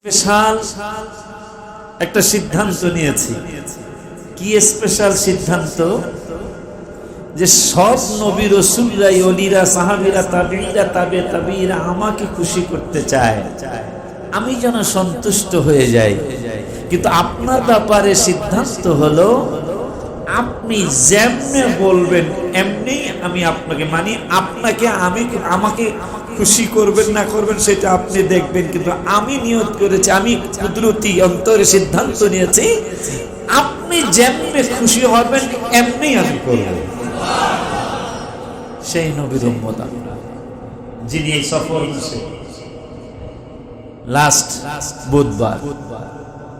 Special একটা সিদ্ধান্ত নিয়েছি। কি স্পেশাল সিদ্ধান্ত? যে সব নবী রাসূলরা, ওলিরা, সাহাবীরা, তাবেঈরা, তাবে তাবেঈরা আমাকে খুশি করতে চায়, আমি যেন সন্তুষ্ট হয়ে যাই। কিন্তু আপনার ব্যাপারে সিদ্ধান্ত হলো আপনি যেমনে বলবেন এমনি আমি আপনাকে মানি। আপনাকে আমাকে খুশি করবেন না করবেন সেটা আপনি দেখবেন, কিন্তু আমি নিয়ত করেছি, আমি কুদরতি অন্তরে সিদ্ধান্ত নিয়েছি আপনি যেমনে খুশি হবেন এমনি আমি করব। সেই নবীর উম্মত যিনি এই সফর মাসে লাস্ট বুধবার,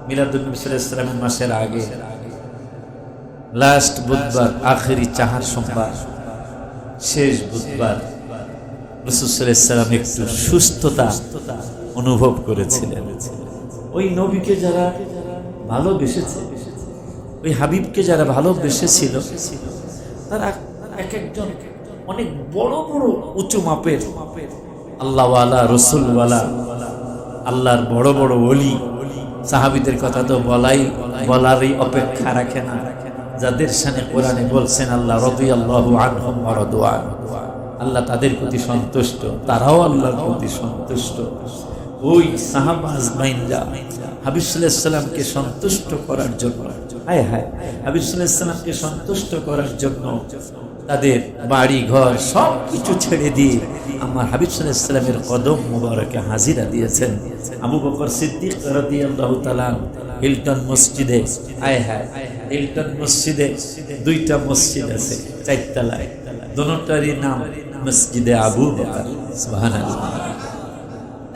মিলাদুন নবী সাল্লাল্লাহু আলাইহি ওয়াসাল্লামের মাসের আগে লাস্ট বুধবার, আখেরি চাহার সোমবার, শেষ বুধবার রাসূল সাল্লাল্লাহু আলাইহি ওয়াসাল্লাম একটু সুস্থতা অনুভব করেছিলেন। ওই নবীকে যারা ভালোবেসেছে, ওই হাবিবকে যারা ভালোবেসেছিল, তারা এক একজন অনেক বড় বড় উঁচু মাপের আল্লাহওয়ালা, রসুলওয়ালা, আল্লাহর বড় বড় ওলি সাহাবীদের কথা তো বলারই অপেক্ষা রাখে না, যাদের শানে কোরআনে বলছেন আল্লাহ রাদিয়াল্লাহু আনহুম ওয়া রাদু আনহু, আল্লাহ তাদের প্রতি সন্তুষ্ট, তারাও আল্লাহর প্রতি সন্তুষ্ট। ওই সাহাবা আজমাইনরা হাবিব সাল্লাল্লাহু আলাইহি ওয়াসাল্লামকে সন্তুষ্ট করার জন্য, হায় হায়, হাবিব সাল্লাল্লাহু আলাইহি ওয়াসাল্লামকে সন্তুষ্ট করার জন্য তাদের বাড়ি ঘর সব কিছু ছেড়ে দিয়ে আমার হাবিব সাল্লাল্লাহু আলাইহি ওয়াসাল্লামের কদম মুবারকে হাজিরা দিয়েছেন। আবু বকর সিদ্দিক রাদিয়াল্লাহু তাআলা হিলটন মসজিদে, হায় হায়, হিলটন মসজিদে দুইটা মসজিদ আছে চারতলায়, দুটোটারই নাম মসজিদে আবু বকর। সুবহানাল্লাহ।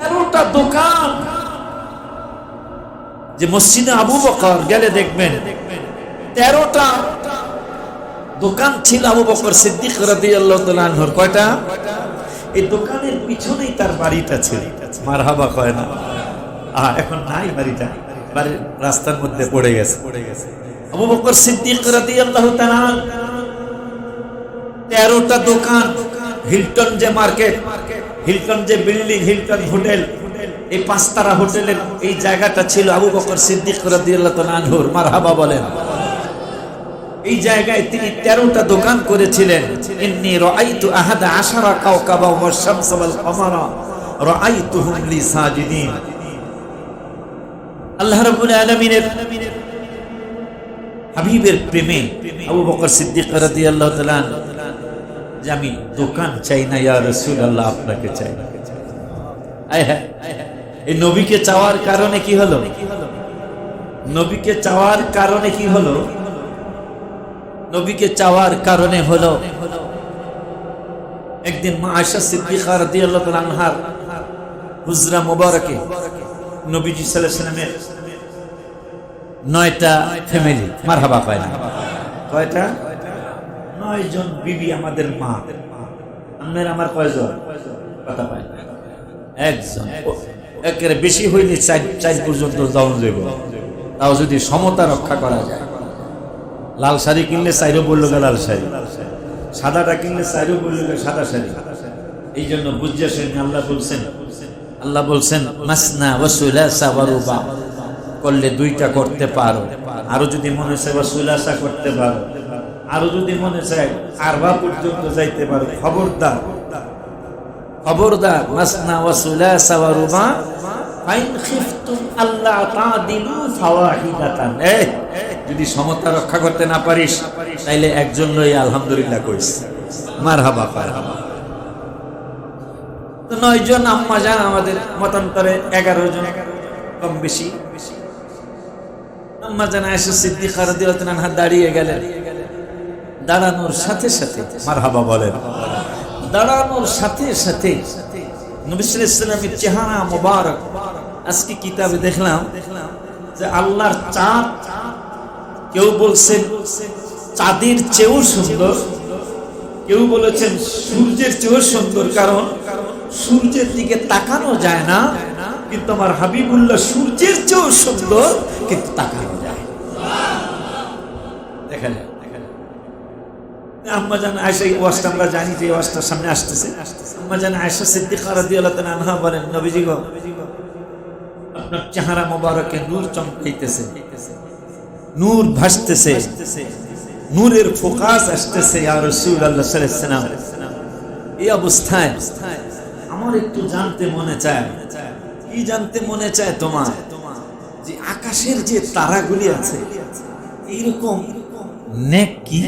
13টা দোকান, যে মসজিদে আবু বকর গেলে দেখবেন 13টা দোকান ছিল আবু বকর সিদ্দিক রাদিয়াল্লাহু তাআলা আনহুর। কয়টা? এই দোকানের পিছনেই তার বাড়িটা ছিল। মারহাবা কয় না? এখন নাই বাড়িটা, বাড়ির রাস্তার মধ্যে পড়ে গেছে। আবু বকর সিদ্দিক রাদিয়াল্লাহু তাআলা 13টা দোকান, হিলটন যে মার্কেট, হিলটন যে বিল্ডিং, হিলটন হোটেল, এই 5 তারা হোটেলের এই জায়গাটা ছিল আবু বকর সিদ্দিক রাদিয়াল্লাহু তাআলা আনহুর। মারহাবা বলেন। এই জায়গায় তিনি 13টা দোকান করেছিলেন। ইন্নী রাআইতু আহাদা আশারা কাওকাবা ওয়াশ শামসা ওয়াল কমারা রাআইতুহুম লি সাজিদিন। আল্লাহ রাব্বুল আলামিনের হাবিবের প্রেমে আবু বকর সিদ্দিক রাদিয়াল্লাহু তাআলা, যে আমি দোকান চাই না ইয়া রাসূলুল্লাহ, আপনাকে চাই। আয় হ্যাঁ, এই নবীকে চাওয়ার কারণে কি হলো? নবীকে চাওয়ার কারণে কি হলো? নবীকে চাওয়ার কারণে হলো একদিন মা আয়েশা সিদ্দিকা রাদিয়াল্লাহু তাআলা আনহার হুজরা মুবারকে নবীজি সাল্লাল্লাহু আলাইহি ওয়াসাল্লামের 9টা ফ্যামিলি। মারহাবা পায় না? কয়টা? 9 জন বিবি আমাদের মা। আপনার আমার কয়জন? কথা পায় না? একজন। একের বেশি হইলে 4 পর্যন্ত যাওয়া যাবে, তাও যদি সমতা রক্ষা করা যায়। লাল শাড়ি কিনলে 4 বললো লাল শাড়ি, সাদাটা কিনলে 4 বললো সাদা শাড়ি। এই জন্য বুঝছেন আল্লাহ বলছেন মাসনা ওয়া সুলাসা ওয়া রুবা, করলে 2টা করতে পারো, আরো যদি মনে চায় ওয়া সুলাসা করতে পারো, আরো যদি মনে চায় আরবা পর্যন্ত যাইতে পারো। খবরদার, খবরদার, মাসনা ওয়া সুলাসা ওয়া রুবা ফাইন খিফতুম আল্লা তাদিলু ফাওয়াহিদাতান। যদি সমতা রক্ষা করতে না পারিস তাইলে একজন লই আলহামদুলিল্লাহ কইস। মারহাবা মারহাবা। তো 9 জন আম্মা জান, আমাদের মতান্তরে 11 জন কম বেশি। আম্মা জান আয়েশা সিদ্দিকা রাদিয়াল্লাহু তাআলা আনহা দাঁড়িয়ে গেলেন। দাঁড়ানোর সাথে সাথে, মারহাবা বলেন, দাঁড়ানোর সাথে সাথে নবী সাল্লাল্লাহু আলাইহি ওয়াসাল্লামের চেহারা মোবারক, আজকে কিতাবে দেখলাম যে আল্লাহর চাঁদ, কেউ বলছেন চাঁদের চেয়েও সুন্দর, কেউ বলেছেন সূর্যের চেয়েও সুন্দর, কারণ সূর্যের দিকে তাকানো যায় না, কিন্তু আমার হাবিবুল্লাহ সূর্যের চেয়েও সুন্দর, কিন্তু তাকানো যায়। দেখা যায়। আম্মা জান আয়েশা, এই ওয়াজটা আমরা জানি যে ওয়াজটার সামনে আসতেছে। আম্মা জান আয়েশা সিদ্দিকা রাদিয়াল্লাহু তাআলা আনহা বলেন, নবীজি গো আপনার চেহারা মোবারকে নূর চমকাইতেছে, নূর ভাসতেছে, নূরের ফোকাস আসতেছে। ইয়া রাসূলুল্লাহ সাল্লাল্লাহু আলাইহি ওয়াসাল্লাম, এই অবস্থায় আমার একটু জানতে মনে চায়। কি জানতে মনে চায় তোমার? যে আকাশের যে তারাগুলি আছে, এইরকম নেক কি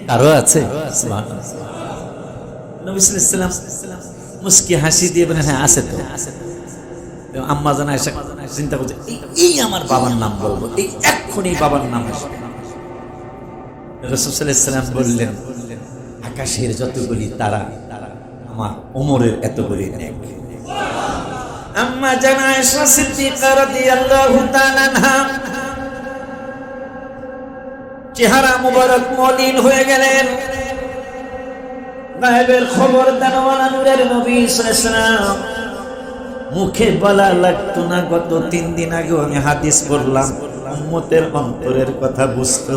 কারো আছে? সুবহানাল্লাহ। নবী সাল্লাল্লাহু আলাইহি ওয়াসাল্লাম মুস্কি হাসি দিয়ে বলেন, হ্যাঁ আছে তো। আম্মা জান আয়েশা চিন্তা করছে, এই আমার বাবার নাম বলবো, এই এক্ষুনি বাবার নাম আসবে। রাসূল সাল্লাল্লাহু আলাইহি ওয়াসাল্লাম বললেন, আকাশের যতগুলি তারা আমার ওমরের এতগুলি নেক। আম্মা জান আয়েশা সিদ্দিকা রাদিয়াল্লাহু তাআলা আনহা চেহারা মুবারক মলিন হয়ে গেলেন। গায়েবের খবর দানওয়ালা নূরের নবী সাল্লাল্লাহু আলাইহি ওয়াসাল্লাম মুখে বলা লাগতো না। গত 3 দিন আগে আমি হাদিস পড়লাম, উম্মতের অন্তরের কথা বুঝতো,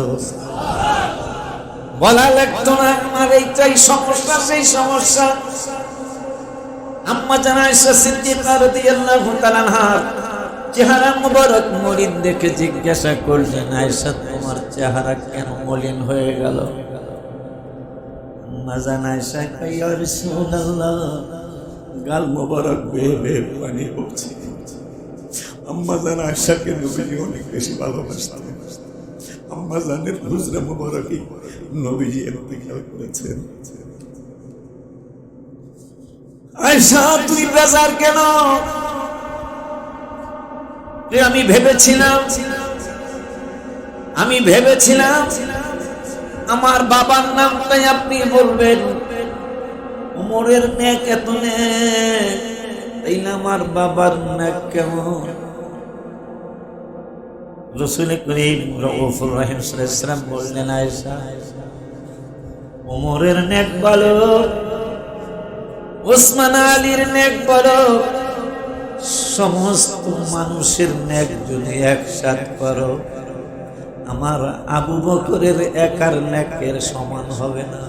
বলা লাগতো না আমার এইটাই সমস্যা, সেই সমস্যা। আম্মা জান আয়েশা সিদ্দিকা রাদিয়াল্লাহু তাআলা আনহা চেহারা মুবারক মলিন দেখে জিজ্ঞাসা করলেন, আয়েশা তোমার চেহারা কেন মলিন হয়ে গেল? আম্মা জান আয়েশা কয়, ইয়া রাসূলুল্লাহ, গাল মোবারক বেয়ে বেয়ে পানি পড়ছে। আম্মা জান আয়েশাকে নবীজি অনেক বেশি ভালোবাসতেন। আম্মা জানের হুজরা মোবারকই নবীজি ইন্তেকাল করেছেন। আয়েশা তুই বেজার কেন? আমি ভেবেছিলাম আমার বাবার নামটাই আপনি বলবেন। ওমরের নেক এত নেক, তাই না আমার বাবার নেক কেমন? রাসূল করিম রাউফুর রহিম সাল্লাল্লাহু আলাইহি ওয়াসাল্লাম বললেন, আয়েশা ওমরের নেক বলো, ওসমান আলীর নেক বলো, সমস্ত মানুষের নেক যদি একসাথে করো, আমার আবু বকরের একার নেকের সমান হবে না।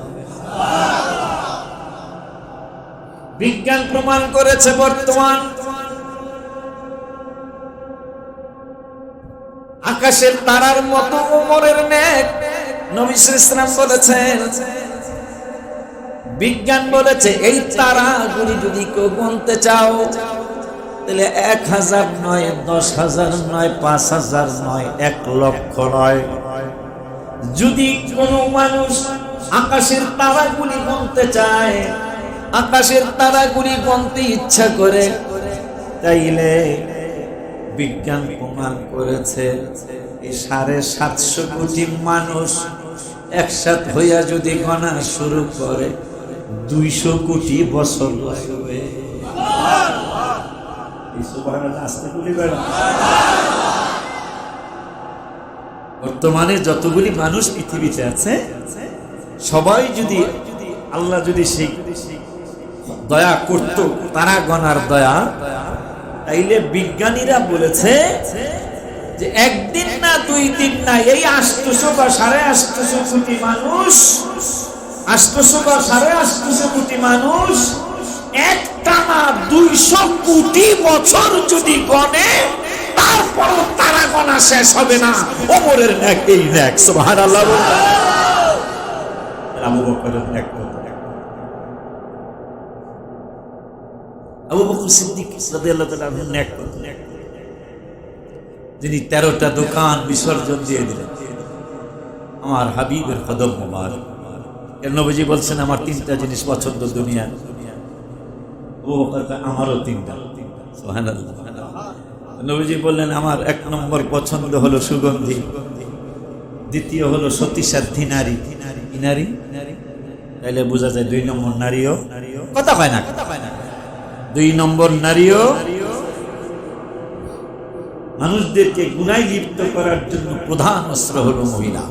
বিজ্ঞান প্রমাণ করেছে বর্তমান আকাশের তারার মতো ওমরের নেক। নবী সাল্লাল্লাহু আলাইহি ওয়াসাল্লাম বলেছেন, বিজ্ঞান বলেছে এই তারাগুলি যদি কেউ গুনতে চাও, তাহলে 1000 নয়, 10,000 নয়, 5,000 নয়, 1,00,000 নয়। যদি কোনো মানুষ আকাশের তারাগুলি গুনতে চায়, আকাশের তারাগুলি গুনতে ইচ্ছা করে, তাইলে বিজ্ঞান প্রমাণ করেছে এই 750 কোটি মানুষ একসাথে হইয়া যদি গণা শুরু করে, 200 কোটি বছর লাগবে। বর্তমানে যতগুলি মানুষ পৃথিবীতে আছে, সবাই যদি আল্লাহ যদি সেই দয়া করত, তারা গণার দয়া, তাইলে বিজ্ঞানীরা বলেছে যে একদিন না 2 দিন না, এই 800 বা 850 কোটি মানুষ, 800 বা 850 কোটি মানুষ একটানা 200 কোটি বছর যদি গণে, তারপরও তারা গণা শেষ হবে না। ওমরের নেক এই নেক, সুবহানাল্লাহ। আবু বকরের নেক, আবু বকর সিদ্দিক রাদিয়াল্লাহু তাআলা আনহু নেক, যিনি 13টা দোকান বিসর্জন দিয়ে দিলেন আমার হাবিবের কদম মোবারক। এর নবীজি বলছেন, আমার 3টা জিনিস পছন্দ দুনিয়ার। আবু বকর আমারও 3টা। সুবহানাল্লাহ। নবীজি বললেন, আমার 1 নম্বর পছন্দ হলো সুগন্ধি, দ্বিতীয় হলো সতীসাধ্যী নারী। নারী তাইলে বোঝা যায় 2 নম্বর নারীও কথা পায় না, 2 নম্বর নারীও মানুষদেরকে গুনায় লিপ্ত করার জন্য প্রধান অস্ত্র হলো মহিলা।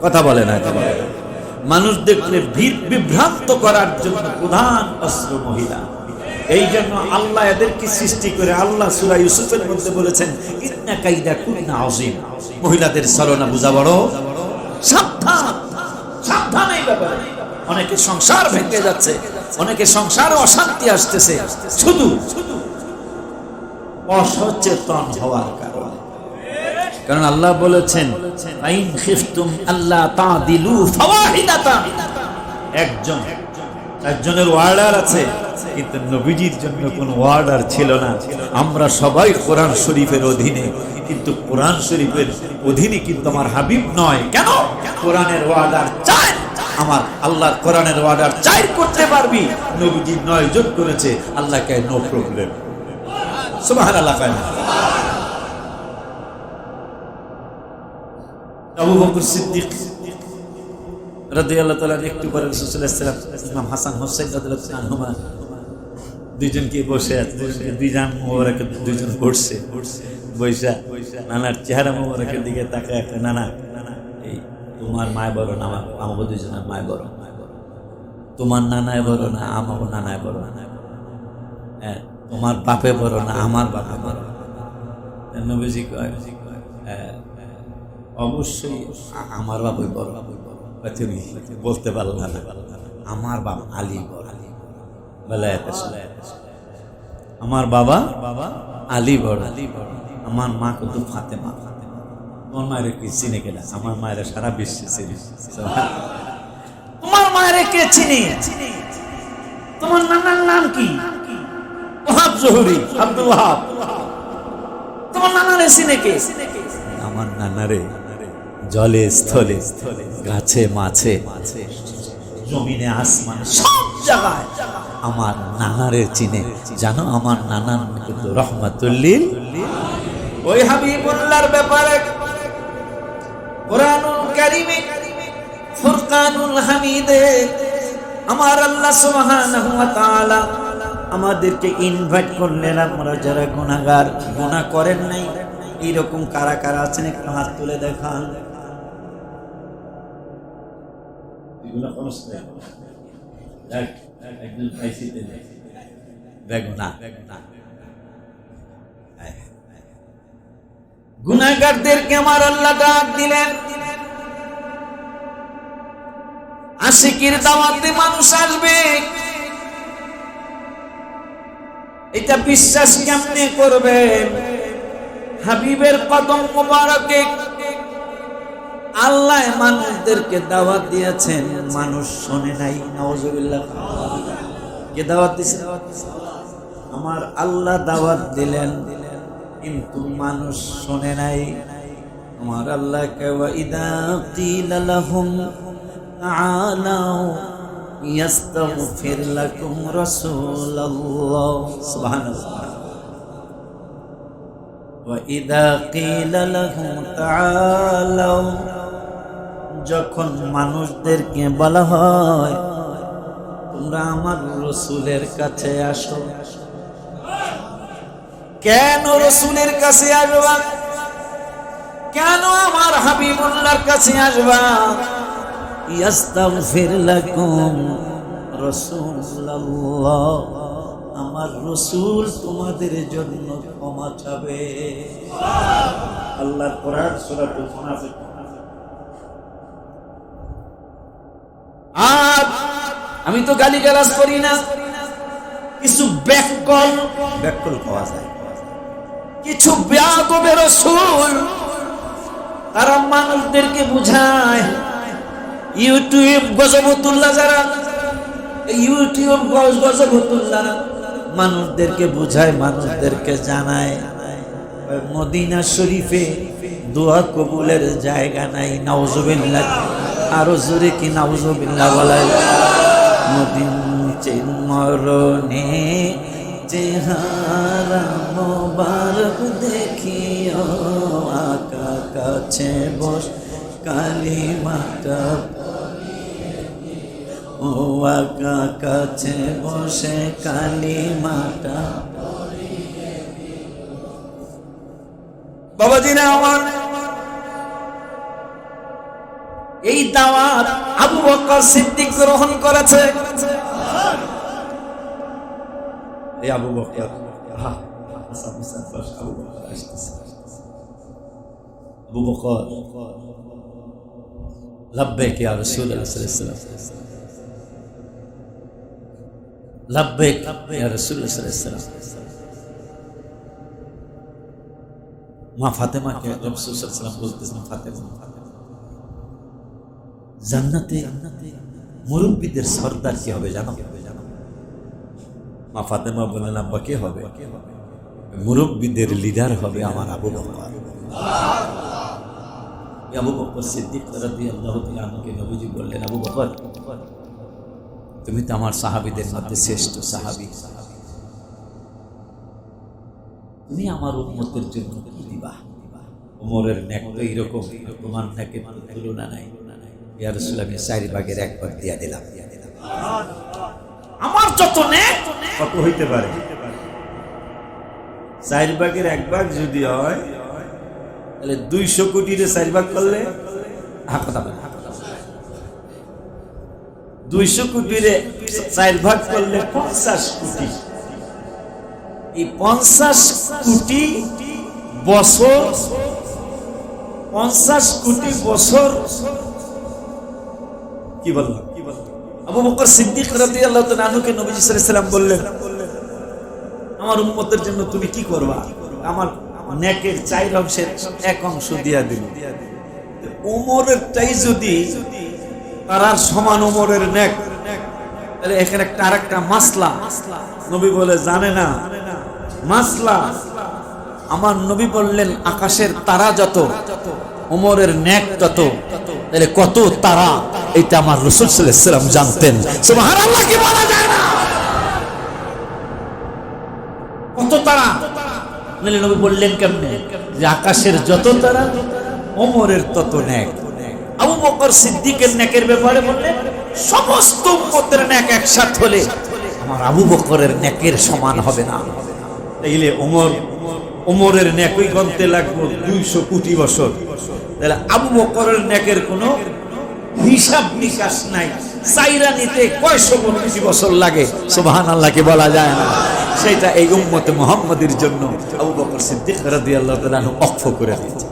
কথা বলে না, এটা বলে মানুষ দেখলে বিভ্রান্ত করার জন্য প্রধান অস্ত্র মহিলা। এই জন্য আল্লাহ এদেরকে সৃষ্টি করে আল্লাহ সূরা ইউসুফের মধ্যে বলেছেন, ইন্না কাইদা কুন্না আযীম। মহিলাদের ছলনা বুঝা বড়, সাবধান, সাবধান এই ব্যাপারে। অনেকে সংসার ভেঙে যাচ্ছে, অনেকে সংসারে অশান্তি আসতেছে, শুধু অসচেতন হওয়ার কারণে। কারণ আল্লাহ বলেছেন আইন খিফতুম আল্লাহ তাদিলু ফাওয়াহিদাতান, একজনের অর্ডার আছে, কিন্তু নবীজির জন্য কোনো অর্ডার ছিল না। আমরা সবাই কোরআন শরীফের অধীনে, কিন্তু কোরআন শরীফের অধীনে কিন্তু আমার হাবিব নয়। কেন? কোরআনের অর্ডার চাই, আমার আল্লাহর কোরআনের অর্ডার চাই করতে পারবি। নবীজি 9 জন করেছে, আল্লাহকে নো প্রবলেম। সুবহানাল্লাহ। আবু বকর সিদ্দিক রাদিয়াল্লাহু তাআলা একটু পরে রাসূল সাল্লাল্লাহু আলাইহি ওয়াসাল্লাম ইমাম হাসান হোসেন রাদিয়াল্লাহু আনহুমা দুইজনকে বসে আছে, দুইজন মোবারক দুইজন বসে বৈশা নানার চেহারা মোবারকের দিকে তাকায়, নানা এই তোমার মায় বড় না আমার দুইজনের মায় বড়, তোমার নানায় বড় না আমার নানায় বড়, হ্যাঁ তোমার বাপে বড় না আমার বাপে বড়। নবীজি কয় অবশ্যই আমার বাপই বড়। তুমি বলতে পারলাম না, আমার বাবা আলী বড়, আমার বাবা আলী বড়, আমার মা কিন্তু ফাতেমা। তোমার মায়ের কি চিনে গেলে? আমার মায়ের সারা বিশ্বে চিনি। তোমার মায়ের কে চিনি? তোমার নানার নাম কি? ওয়াহাব জহুরি, আব্দুল ওয়াহাব। তোমার নানারে চিনে কে? আমার নানারে জলে স্থলে গাছে মাছে জমিনে আসমানে সব জায়গায় আমার নানারে চিনে। জানো আমার নানার কিন্তু রহমাতুল্লিল। ওই হাবিবুল্লাহর ব্যাপারে কুরআনুল কারীমে ফুরকানুল হামিদে আমার আল্লাহ সুবহানাহু ওয়া তাআলা আমাদেরকে ইনভাইট করলেন। আমরা যারা গুনাহগার, গুনাহ করেন নাই, এইরকম কারা কারা আছেন একটু হাত তুলে দেখান। গুনাহগারদেরকে আমার আল্লাহ ডাক দিলেন। আশিকির দাওয়াতে মানুষ আসবে, এটা বিশ্বাস কেমনে করবেন? হাবিবের কদম মোবারকে আল্লাহ মানুষদেরকে দাওয়াত দিয়েছেন, মানুষ শোনে নাই। নাউজুবিল্লাহ। কে দাওয়াত দিয়েছে? আমার আল্লাহ দাওয়াত দিলেন, কিন্তু মানুষ শোনে নাই। আমার আল্লাহ কে ওয়া ইদা কিলা লাহুম তাআলাউ ইয়াস্তাগফির লাকুম রাসূলুল্লাহ। সুবহানাল্লাহ। وَإِذَا قِيلَ لَهُمْ تَعَالَوْا, যখন মানুষদেরকে বলা হয় তোমরা আমার রাসূলের কাছে আসো। কেন রাসূলের কাছে আসবা? কেন আমার হাবিবুল্লাহর কাছে আসবা? ইয়াস্তাগফির লাকুম রাসূলুল্লাহ, আমার রাসূল তোমাদের জন্য ক্ষমা চাবে। আল্লাহর কোরআন সূরাতুল মুনাফিক। আর আমি তো গালিগালাজ করি না, কিছু ব্যাককল পাওয়া যায়, কিছু বেয়াদবে রাসূল তারা মানুষদেরকে বুঝায়। ইউটিউব গজবতুল্লাহ, যারা ইউটিউব গজবতুল্লাহ মানুষদেরকে বুঝায়, মানুষদেরকে জানায় মদিনা শরীফে দোয়া কবুলের জায়গা নাই। নাউজুবিল্লাহ। আরো জোরে কি নাউজুবিল্লাহ বলাই? মদিনা মরণে চেহারা মোবারক দেখিও, আকা কাছে বস কালিমাটা, ও আকা কাছে বসে কালিমাটা। বাবাজিরা আমার, এই দাওয়াত আবু বকর সিদ্দিক গ্রহণ করেছে। এই আবু বকর, আবু বকর লব্বেক ইয়া রাসূলুল্লাহ সাল্লাল্লাহু আলাইহি ওয়াসাল্লাম, লব্বেক ইয়া রাসূলুল্লাহ সাল্লাল্লাহু আলাইহি ওয়াসাল্লাম। মা ফাতেমাকে রাসূল সাল্লাল্লাহু আলাইহি ওয়াসাল্লাম বলতেছেন, ফাতেমা, জান্নাতে মুরব্বীদের সর্দার কি হবে জানো? মা ফাতেমা বললেন, আব্বা কে হবে? মুরব্বীদের লিডার হবে আমার আবু বকর। আবু বকর সিদ্দিক রাদিয়াল্লাহু তাআলা আনহুকে নবীজি বললেন, আবু বকর, তুমি তো আমার সাহাবীদের মধ্যে শ্রেষ্ঠ সাহাবী, তুমি আমার উম্মতের জন্য কি দিবা? ওমরের নেক তো এরকম, তোমার নেকের তুলনা নাই। ইয়া রাসূলুল্লাহ, আমি 4 ভাগের 1 ভাগ দিয়া দিলাম। আমার যত নেক কত হইতে পারে? 4 ভাগের 1 ভাগ যদি হয় তাহলে 200 কোটির 4 ভাগ করলে 200 কোটির 4 ভাগ করলে 50 কোটি। এই 50 কোটি বছর, 50 কোটি বছর কি বললাম? আবু বকর সিদ্দিক রাদিয়াল্লাহু তাআলা আনহুকে নবী সাল্লাল্লাহু আলাইহি ওয়াসাল্লাম বললেন, আমার উম্মতের জন্য তুমি কি করবা? আমার নেকের 4 অংশের 1 অংশ দিয়া দিল। ওমরেরটাই যদি তারার সমান ওমরের নেক, তাহলে এখানে একটা আরেকটা মাসলা নবী বলে জানে না। মাসলা, আমার নবী বললেন আকাশের তারা যত, ওমরের নেক তত, তাহলে কত তারা এটা আমার রাসূল সাল্লাল্লাহু আলাইহি ওয়াসাল্লাম জানতেন। সুবহানাল্লাহ, কি বলা যায় না? কত তারা? নইলে নবী বললেন কেমনে যে আকাশের যত তারা ওমরের তত নেক। আবু বকর সিদ্দিকের নেকের ব্যাপারে বললেন, সমস্ত উম্মতের নেক একসাথে হলে আমার আবু বকরের নেকের সমান হবে না। তাইলে ওমরের নেক ওই গন্তে লাগবে 200 কোটি বছর, তাহলে আবু বকরের নেকের কোনো হিসাব নিকাশ নাই। চাইরা নিতে কয়শো কোটি বছর লাগে, সুবহানাল্লাহ, কি বলা যায় না? সেটা এই উম্মতে মুহাম্মাদের জন্য আবু বকর সিদ্দিক রাদিয়াল্লাহু তাআলা আনহু ওয়াকফ করে দিয়েছেন।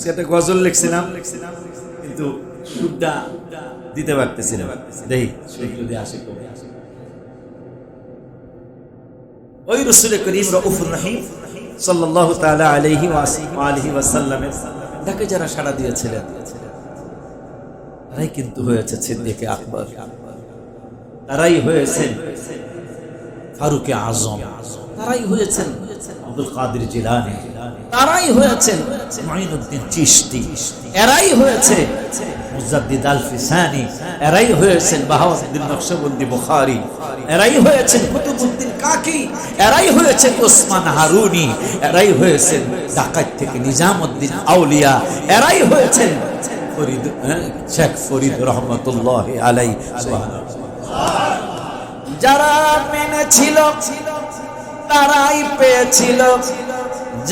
সেটা গজল লিখছিলাম কিন্তু সুরটা দিতে পারতেছিলাম। দেখি সুর যদি আসে কবে। ওই রাসূল করিম রাউফুর রহিম সাল্লাল্লাহু তাআলা আলাইহি ওয়া সাল্লামের ডাকে যারা সাড়া দিয়েছিলেন তারাই কিন্তু হয়েছে সিদ্দিক আকবর, তারাই হয়েছেন ফারুক আজম, তারাই হয়েছেন আব্দুল কাদের জিলানী, তারাই হয়েছেন মুঈনুদ্দিন চিশতি, এরাই হয়েছে মুজাদ্দিদ আল ফিসানি, এরাই হয়েছেন বাহাউদ্দিন নকশবন্দি বুখারী, এরাই হয়েছেন কুতুবউদ্দিন কাকি, এরাই হয়েছেন ওসমান হারুনি, এরাই হয়েছেন ঢাকা থেকে নিজামউদ্দিন আউলিয়া, এরাই হয়েছেন ফরিদ শেখ ফরিদ রহমাতুল্লাহি আলাইহি। যারা মেনেছিল তারাই পেয়েছিল,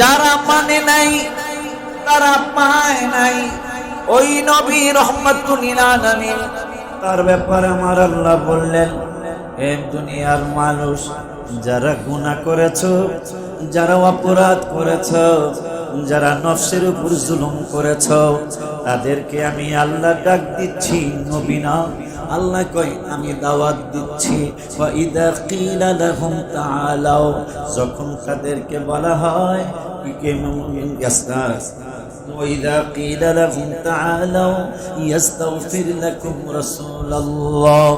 যারা মানে নাই তারা পায় নাই। ওই নবী রহমাতুল লিল আলামিন, তার ব্যাপারে আমার আল্লাহ বললেন, এ দুনিয়ার মানুষ, যারা গুনাহ করেছো, যারা অপরাধ করেছো, যারা নফসের উপর জুলুম করেছো, তাদেরকে আমি আল্লাহ ডাক দিচ্ছি, নবী না, আল্লাহ কই আমি দাওয়াত দিচ্ছি। ওয়া ইযা কিলা লাহুম তাআলাও, যখন তাদেরকে বলা হয় وإذا قيل لهم تعالوا يستغفر لكم رسول الله,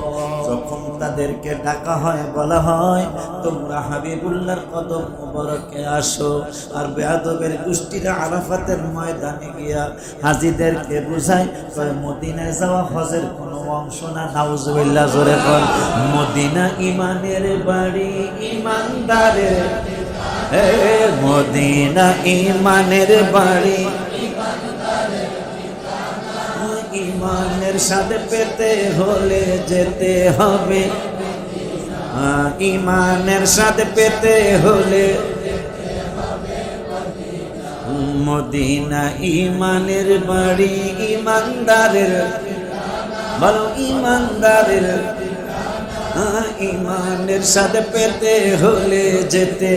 যখন তাদেরকে ডাকা হয়, বলা হয় তোমরা হাবিবুল্লাহর কদম মুবারকে আসো, আর বেয়াদবের গোষ্ঠীরা আরাফাতের ময়দানে গিয়া হাজীদেরকে বুঝায় কয় মদিনায় যাওয়া হজের কোনো অংশ না। নাউজুবিল্লাহ, জোরে বল। মদিনা ইমানের বাড়ি, ইমানদারের মদিনা ইমানের বাড়ি, ইমানের সাথে পেতে হলে যেতে হবে, ইমানের সাথে পেতে হলে মদিনা ইমানের বাড়ি, ইমানদারের বলো ইমানদারের, ইমানের সাথে পেতে হলে যেতে,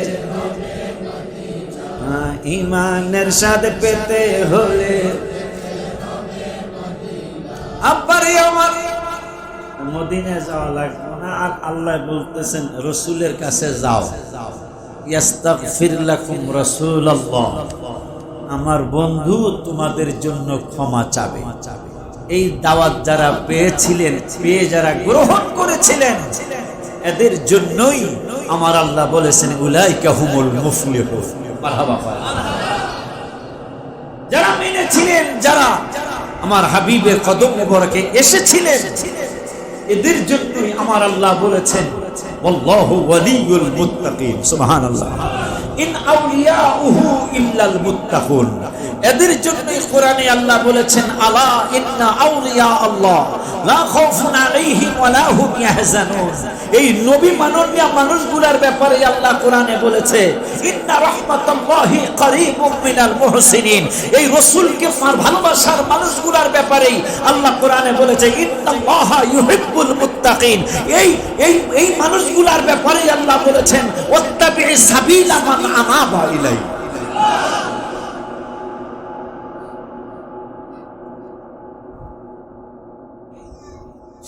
ইমানের সাথে পেতে হলে আব্বারে আমার মদিনায় যাওয়া লাগবে না। আর আল্লাহ বলতেছেন রসুলের কাছে যাও, ইয়াস্তাগফির লাকুম রাসূলুল্লাহ, আমার বন্ধু তোমাদের জন্য ক্ষমা চাবে। এই দাওয়াত যারা পেয়েছিলেন, পেয়ে যারা গ্রহণ করেছিলেন, এদের জন্যই আমার আল্লাহ বলেছেন উলাইকা হুমুল মুফলিহুন। মারহাবা। যারা মেনেছিলেন, যারা আমার হাবিবের কদম মোবারকে এসেছিলেন, এদের জন্যই আমার আল্লাহ বলেছেন আল্লাহু ওয়ালিউল মুত্তাকিন। সুবহানাল্লাহ। ইন আউলিয়াউহু ইল্লাল মুত্তাকুন। এদের জন্যই কোরআনে আল্লাহ বলেছেন আলা ইন্না আউলিয়া আল্লাহ লা খাউফুন আলাইহিম ওয়া লা হুম ইয়াহজানুন। এই নবী মাননীয় মানুষগুলোর ব্যাপারে আল্লাহ কোরআনে বলেছে ইন্না রাহমাতাল্লাহি করিবুম মিনাল মুহসিনিন। এই রাসূলকে ভালোবাসার মানুষগুলোর ব্যাপারেই আল্লাহ কোরআনে বলেছে ইন্নাল্লাহা ইউহিব্বুল মুত্তাকিন। এই মানুষগুলোর ব্যাপারেই আল্লাহ বলেছেন ওয়াত্তাবি'is সাবিলা মান আনাবা ইলাই।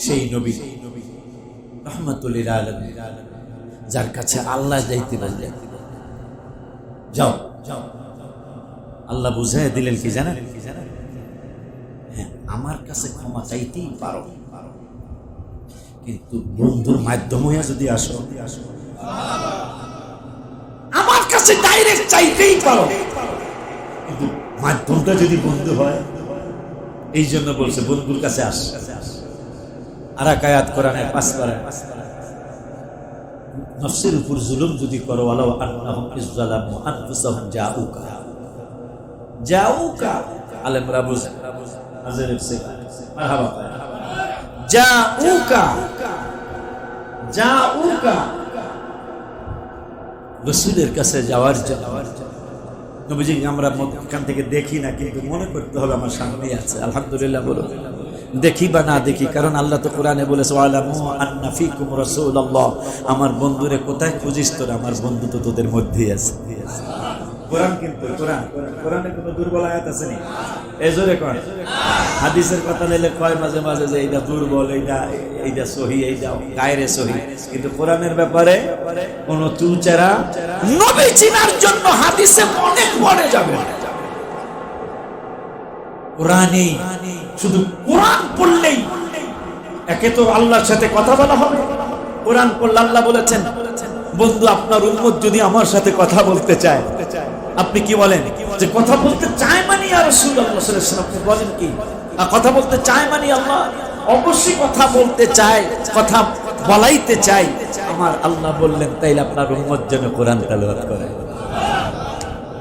সেই নবী রাহমাতুল লিল আলামিন, যার কাছে আল্লাহ যাইতে বললেন যাও, আল্লাহ বুঝাই দিলেন কি জানেন? হ্যাঁ, আমার কাছে ক্ষমা চাইতেই পারো, কিন্তু বন্ধুর মাধ্যমে যদি আসো, আমার কাছে ডাইরেক্ট চাইতেই পারো, কিন্তু মাধ্যমটা যদি বন্ধু হয়, এই জন্য বলছে বন্ধুর কাছে আস। আর এক আয়াত কোরআনের 5 পারা, নফসের উপর জুলুম যদি করো ওয়ালাউ আন্নাহুম ইযলামু আনফুসাহুম জাউকা আলেমরা বুঝে আজরের সে মারহাবা জাউকা রাসূলের কাছে যাওয়ার জন্য। নবীজি আমরা এখান থেকে দেখি না, কিন্তু মনে করতে হবে আমার সামনে আছে। আলহামদুলিল্লাহ বলো, দেখি বা না দেখি, কারণ আল্লাহ তো কোরআনে বলেছে ওয়ালামু আন্না ফীকুম রাসূলুল্লাহ। আমার বন্ধুরে কোথায় খুঁজিস তোরা? আমার বন্ধু তো তোদের মধ্যেই আছে। কোরআন কিন্তু কোরআনে কোনো দুর্বল আয়াত আছে নি? এজোরে কোন হাদিসের কথা নিলে কয় মাঝে মাঝে যে এইটা দুর্বল, এইটা সহি, এইটা গায়রে সহি, কিন্তু কোরআনের ব্যাপারে কোনো চুচেরা নবী চিনার জন্য হাদিসে অনেক পড়ে যাবে। কোরআনই শুধু কোরআন পড়লেই একে তো আল্লাহর সাথে কথা বলা হবে। কোরআন পড়লে আল্লাহ বলেছেন বন্ধু আপনার উম্মত যদি আমার সাথে কথা বলতে চায়, আপনি কি বলেন? যে কথা বলতে চায় মানে ইয়া রাসূলুল্লাহ সাল্লাল্লাহু আলাইহি ওয়াসাল্লাম, আপনি বলেন কি কথা বলতে চায় মানে আল্লাহ অবশ্যই কথা বলতে চায়, কথা বলাইতে চাই। আমার আল্লাহ বললেন তাইলে আপনার উম্মত যেন কোরআন তেলাওয়াত করে।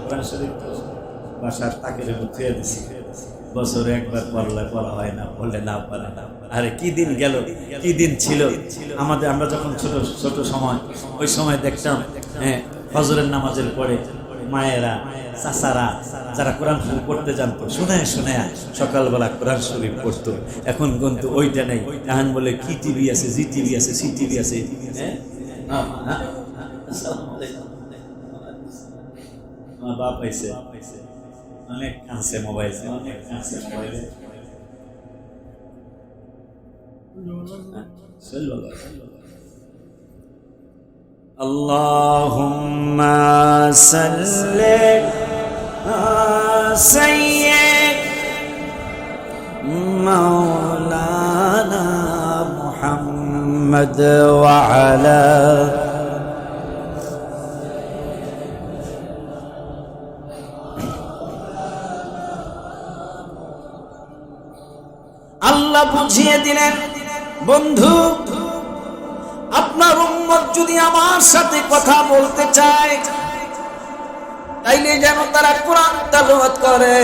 কোরআন শরীফ বাসার তাকের মুখে দিছি, বছরে একবার পড়া হয় না, বললে না পারে না। আরে কি দিন গেল, কি দিন ছিল আমাদের। আমরা যখন ছোট সময়, ওই সময় দেখতাম ফজরের নামাজের পরে মায়েরা, চাচারা যারা কোরআন শরীফ পড়তে জানতো, শুনে সকালবেলা কোরআন শরীফ পড়তো। এখন কিন্তু ওইটা নেই। এখন বলে কি টিভি আছে, জি টিভি আছে, সি টিভি আছে। আমার বাপ আইছে, অনেক কাঁদছে মোবাইল, অনেক কাঁদছে মোবাইলে। আল্লাহুম্মা সাল্লি আলা সাইয়্যিদ মাওলানা মুহাম্মদ ওয়া আলা আল্লাহ বুঝিয়ে দিলেন বন্ধু আপনার উম্মত যদি আমার সাথে কথা বলতে চায় তাইলে যেন তারা কোরআন তেলাওয়াত করে।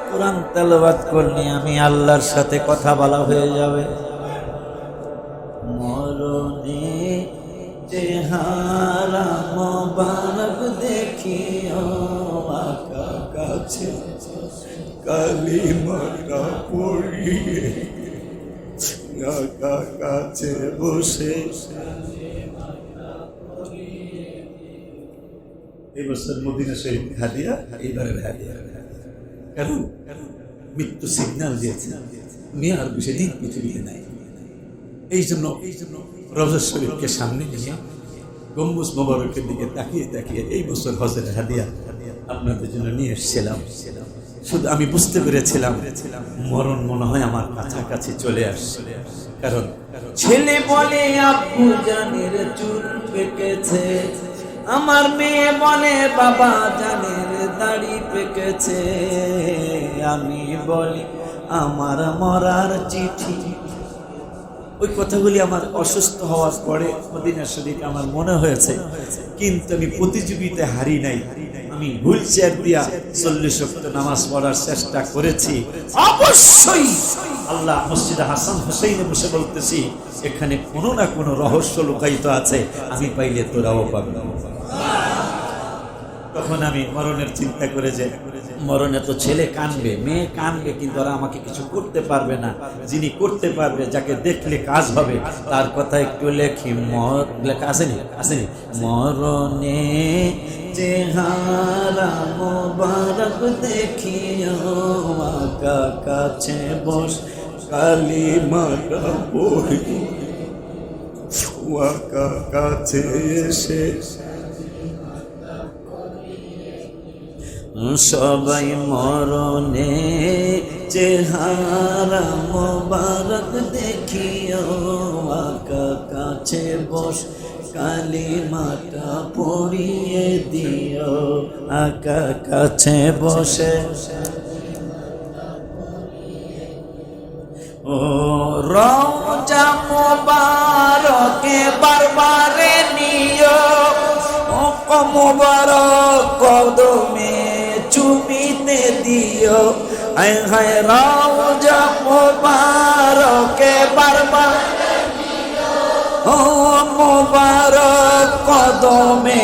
কোরআন তেলাওয়াত করলে আমি আল্লাহর সাথে কথা বলা হয়ে যাবে। মরণে চেহারা মোবারক দেখিও আকা কাছে কালিমাটা পড়িয়ে আকা কাছে বসে। এই বছর মদিনা শরীফ হাদিয়া, এইবারের হাদিয়া। কারণ মৃত্যু সিগন্যাল দিয়েছে উনি আর বেশি দিন পৃথিবীতে নাই। এই জন্য রওজা শরীফকে সামনে নিয়ে গম্বুজ মোবারকের দিকে তাকিয়ে তাকিয়ে এই বছর হজের হাদিয়া আপনাদের জন্য নিয়ে এসেছিলাম। শুধু আমি বুঝতে পেরেছিলাম মরণ মনে হয় আমার কাছাকাছি চলে আসছে। কারণ ছেলে বলে আপু জানের চুল পেকেছে, আমার মেয়ে বলে বাবা জানের দাড়ি পেকেছে, আমি বলি আমার মরার চিঠি। ওই কথাগুলি আমার অসুস্থ হওয়ার পরে মদিনা শরীফ আমার মনে হয়েছে, কিন্তু আমি প্রতিযোগিতায় হারি নাই। আমি হুইল চেয়ার দিয়া 40 ওয়াক্ত নামাজ পড়ার চেষ্টা করেছি। অবশ্যই আল্লাহ মসজিদে হাসান হুসাইনে বসে বলতেছি, এখানে কোনো না কোনো রহস্য লুকায়িত আছে, আমি পাইলে তোরাও পাবি। তখন আমি মরণের চিন্তা করে যে মরণে তো ছেলে কানবে, মেয়ে কানবে, কিন্তু ওরা আমাকে কিছু করতে পারবে না। যিনি করতে পারবে, যাকে দেখলে কাজ হবে, তার কথা একটু লেখি। লেখা আসেনি আসেনি মরণে চেহারা মোবারক দেখিও, আকা কাছে বস কালিমাটা পড়ি, আকা কাছে এসে সবাই মরণে চেহারা মোবারক দেখিও, আকা কাছে বস কালিমাটা পড়িয়ে দিও, আকা কাছে বসে ও রওজা মোবারকে বারবারে নিও, ও মোবারক কদমে চুমিতে দিও, হায় হায় রওজা মোবারকে বারবারে নিও, ও মোবারক কদমে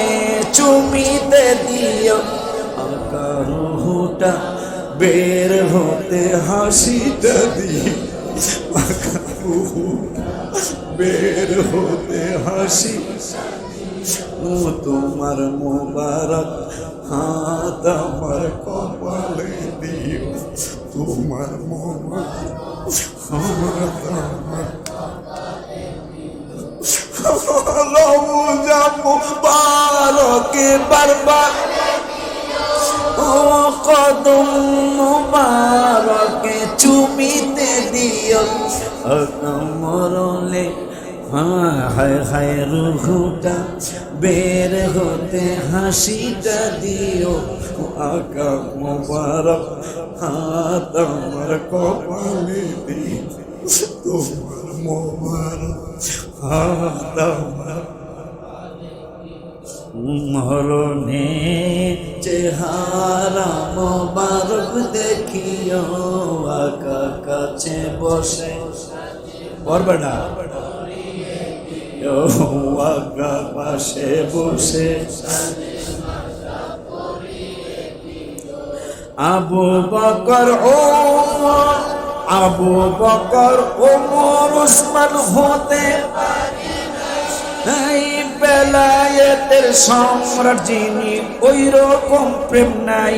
চুমিতে দিও, আকা রুহটা বের হতে হাসিটা দিও, আকা রুহটা বের হতে হাসি, ও তোমার মোবারক হাত আমার কপালে দিও, তোমার মোবারক হাত আমার রওজা মোবারকে বারবার ও কদম মোবারকে চুমিতে দিও, মরলে হায় হায় রুহুটা বের হতে হাসিটা দিও, আকা মোবারক হাত আমার কপালে দিও, তোমার মোবারক হাত আমার মরণে চেহারা মোবারক দেখিও, আকা কাছে বসে পড়বেনা, আকা পাশে বসে আবু বকর ওমর, আবু বকর ওমর উসমান হতে এই বেলায়েতের সম্রাট যিনি, ওই রকম প্রেম নাই।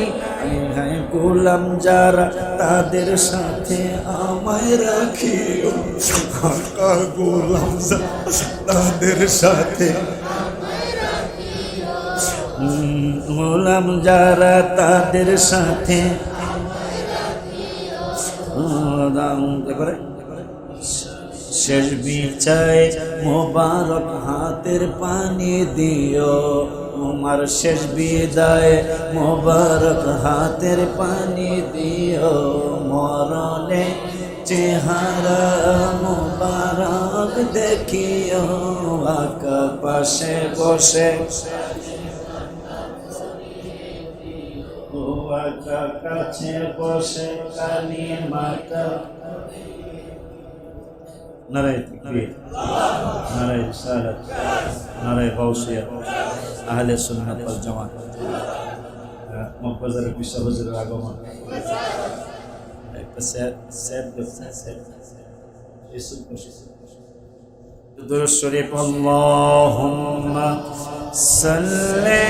গোলাম যারা তাদের সাথে আমায় রাখিও, আকা গোলাম তাদের সাথে, গোলাম যারা তাদের সাথে শেষ বিচায় মোবারক হাতের পানি দিও, তোমার শেষ বিদায় মোবারক হাতের পানি দিও, মরণে চেহারা মোবারক দেখিও, আকা পাশে বসে ও আকা কাছে বসে কালিমাটা। নারায়ে তাকবীর, নারায়ে রিসালাত, নারায়ে গাউসিয়া, আহলে সুন্নাত ওয়াল জামাত। মক্কার বিশ্ব হুজুরের আগমন একটা স্যার দুরূদ শরীফ। আল্লাহুম্মা সাল্লি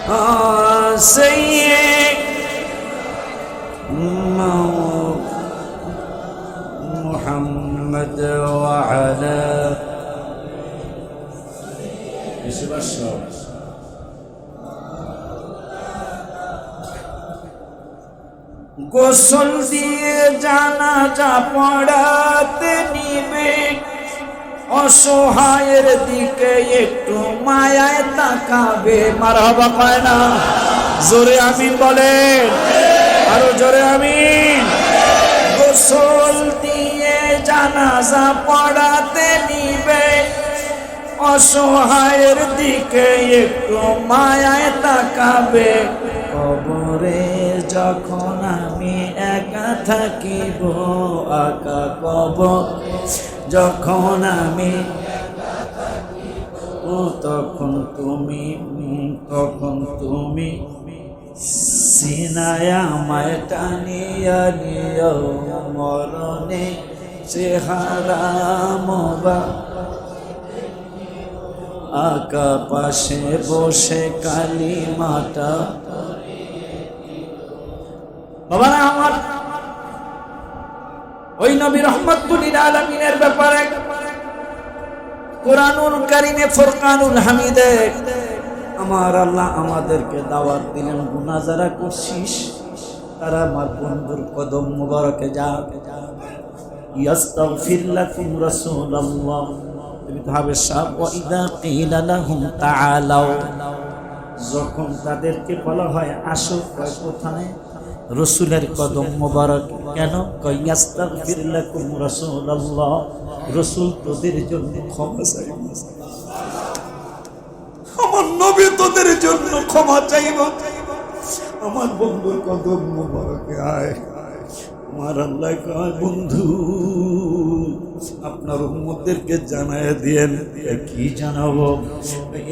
আলা সাইয়্যিদিনা মুহাম্মদ ওয়া আলা বসো। গোসল দিয়ে জানাজা পড়াতে নিবে, অসহায়ের দিকে একটু মায়ায় তাকাবে। মারহাবা কয় না? জোরে আমিন বলেন, আরো জোরে আমিন। গোসল দিয়ে জানাজা পড়াতে নিবে, অসহায়ের দিকে একটু মায়ায় তাকাবে। কবরে যখন আমি একা থাকিব, আকা কবর যখন আমি, তখন তুমি সিনায় আমায় টানিয়া নিও, মরণে চেহারা মোবা আকা পাশে বসে কালিমাটা। বাবারা আমার, ওই নবী রাহমাতুল লিল আলামিনের ব্যাপারে কুরআনুল কারীমে ফুরকানুল হামিদে আমার আল্লাহ আমাদেরকে দাওয়াত দিলেন, গুনাহ যারা করছিস তারা আমার বন্ধুর কদম মুবারকে যা। ইয়াস্তাগফির লাকুম রাসূলুল্লাহ, তুমি তো হবে সাহেব। ওয়া ইযা কিলা লাহুম তাআলাউ, যখন তাদেরকে বলা হয় আসো, কয় কোথায়? রসুলের কদম মোবারক। কেন? কয় ইয়াস্তাগফির লাকুম রাসূলুল্লাহ, রসুল তোদের জন্য ক্ষমা চাইব, আমার নবী তোদের জন্য ক্ষমা চাইব। আমার বন্ধুর কদম মোবারকে আয়। আমার আল্লাহ কয়, বন্ধু আপনার উম্মতদেরকে জানায় দিয়েন। কি জানাবো?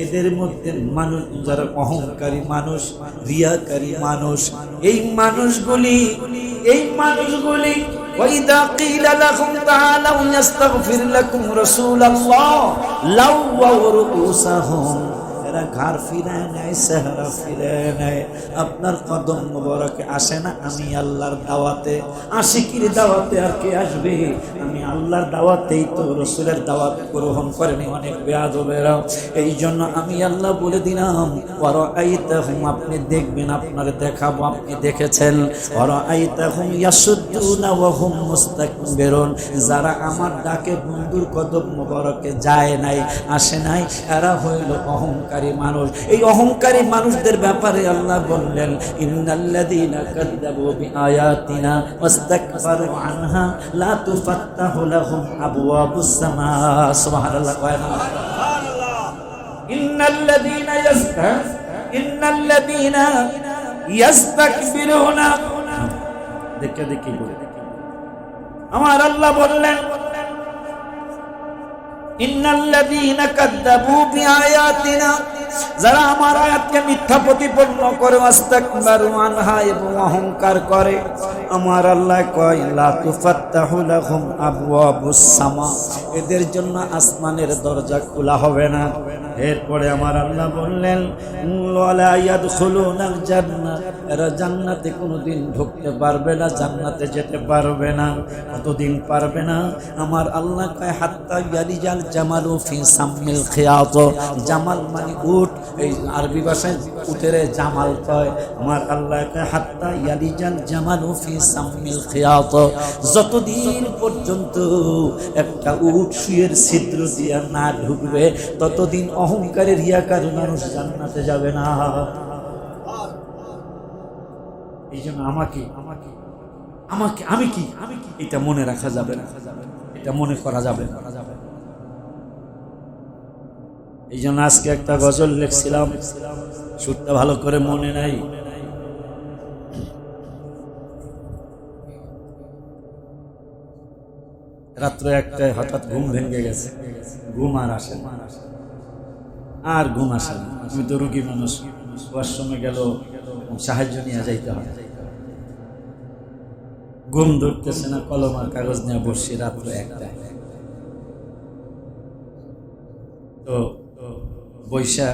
এদের মধ্যে মানুষ যারা অহংকারী মানুষ, রিয়াকারী মানুষ, এই মানুষগুলি وَإِذَا قِيلَ لَهُمْ تَعَالَوْا يَسْتَغْفِرْ لَكُمْ رَسُولُ اللَّهِ لَوَّوْا رُؤُوسَهُمْ, এরা ঘাড় ফিরায় নেয়, চেহারা ফিরায় নেয়। আপনার কদম মোবারকে আসে না? আমি আল্লাহর দাওয়াতে, আশিকির দাওয়াতে আর কে আসবে? আমি আল্লাহর দাওয়াতেই তো, রসুলের দাওয়াত গ্রহণ করেনি অনেক বেয়াদবেরা। এই জন্য আমি আল্লাহ বলে দিলাম, ওয়ারাআইতাহুম, আপনি দেখবেন, আপনার দেখাবো, আপনি দেখেছেন। ওয়ারাআইতাহুম ইয়াসুদ্দুনা ওয়া হুম মুস্তাকবিরুন, যারা আমার ডাকে বন্ধুর কদম মোবারকে যায় নাই, আসে নাই, এরা হইল অহংকারী মানুষ। এই অহংকারী মানুষদের ব্যাপারে আল্লাহ বললেন, ইন্নাল্লাযীনা কাযযাবু বিআয়াতিনা ওয়াস্তাকবারু আনহা লা তুফাত্তাহু লাহুম আবওয়াবুস সামা। সুবহানাল্লাহ, সুবহানাল্লাহ। ইন্নাল্লাযীনা ইস্তাকবিরুনা, দেখি বলে আমার আল্লাহ বললেন, ইন্নাল্লাযীনা কাযযাবু বিআয়াতিনা, যারা আমার আয়াতকে মিথ্যা প্রতিপন্ন করে, ওয়াস্তাকবারু আনহা, এবং অহংকার করে, আমার আল্লাহ কয় লা তুফাত্তাহু লাহুম আবওয়াবুস সামা, এদের জন্য আসমানের দরজা খোলা হবে না। এরপরে আমার আল্লাহ বললেন, ওয়ালা ইয়াদখুলুনাল জান্নাত, এরা জান্নাতে কোনোদিন ঢুকতে পারবে না, জান্নাতে যেতে পারবে না। কতদিন পারবে না? আমার আল্লাহ কয় হাত্তা ইয়ালিজাল জামালু ফি সামিল খিয়াত, জামাল মানে উট, এই আরবি ভাষায় উটের জামাল কয়। আমার আল্লাহ কয় হাত্তা ইয়ালিজাল জামালু ফি সামিল খিয়াত, যতদিন পর্যন্ত একটা উট সুয়ের ছিদ্র দিয়ে না ঢুকবে, ততদিন অহংকারী রিয়াকারী মানুষ জান্নাতে যাবে না। এই জন্য আমি কি এটা মনে রাখা যাবে না, এটা মনে করা যাবে না। এই জন্য আজকে একটা গজল লিখছিলাম, সুরটা ভালো করে মনে নাই। রাত্র একটায় হঠাৎ ঘুম ভেঙে গেছে, ঘুম আর আসে না, আর ঘুম আসে না। আমি তো রুগী মানুষ, ওয়াশরুমে গেল সাহায্য নিয়ে যাইতে হয়, ঘুম ধরতেছে না, কলম আর কাগজ নিয়ে বসছি রাত্র একটায়। তো বৈশা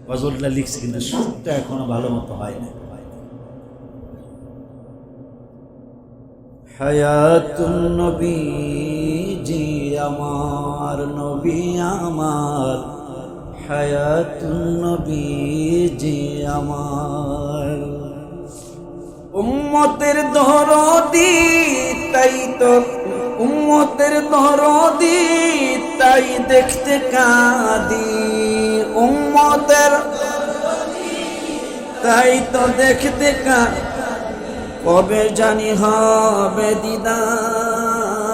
গজলটা লিখছি, কিন্তু সুরটা এখনো ভালো মতো হয় না। হায়াতুন নবীজি আমার, নবী আমার, হায়াতুন নবীজি আমার। উম্মতের দরদি তাই তো, উম্মতের দরদি তাই দেখতে কাঁদি, উম্মতের তাই তো দেখতে কাঁদি, কবে জানি হবে দিদার।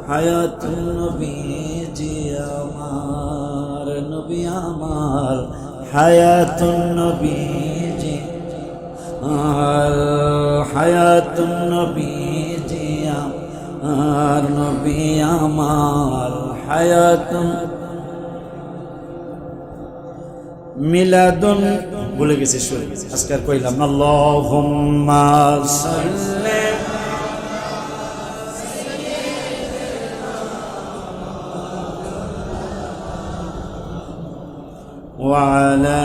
হায়াতুন নবীজি আমার, নবী আমার, হায়াতুন নবীজি আর, হায়াতুন নবীজি আর, নবী আমার, হায়াতুন। মিলাদুন বলে গেছে শুনে আজকে আর কইলাম না। আল্লাহুম্মা সাল্লি ওয়া আলা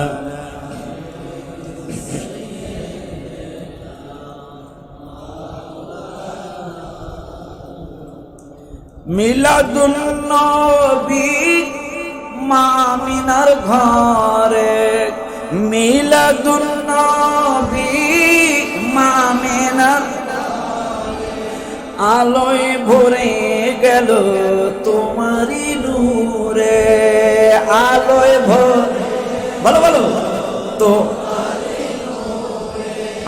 মিলাদুন নবী মামিনার ঘরে, মিলাদুন নবী মামিনার আলোয় ভরে গেল তোমারি নূরে, আলোয় ভালো ভালো তো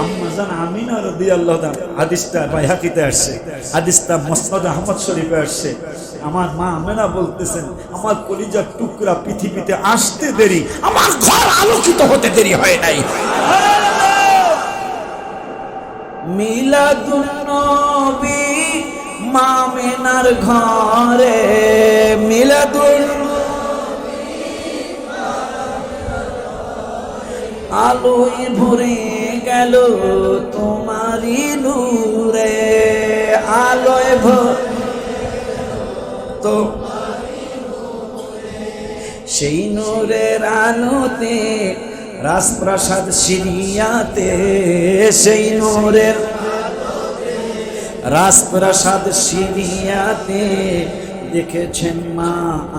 আম্মাজান আমিনা রাদিয়াল্লাহু তাআলা। হাদিসটা বাইহাকিতে আসছে, হাদিসটা মুসনাদ আহমদ শরীফে আসছে। আমার মা আমেনা বলতেছেন, আমার কলিজার টুকরা পৃথিবীতে আসতে দেরি, আমার ঘর আলোকিত হতে দেরি হয় নাই। মিলাদুন নবী মামিনার ঘরে, মিলাদুন আলোয় ভরে গেল তোমারি নূরে, আলোয় তো সেই নূরের আলোতে রাজপ্রাসাদ সিরিয়াতে, সেই নূরের রাজপ্রাসাদ সিরিয়াতে দেখেছেন মা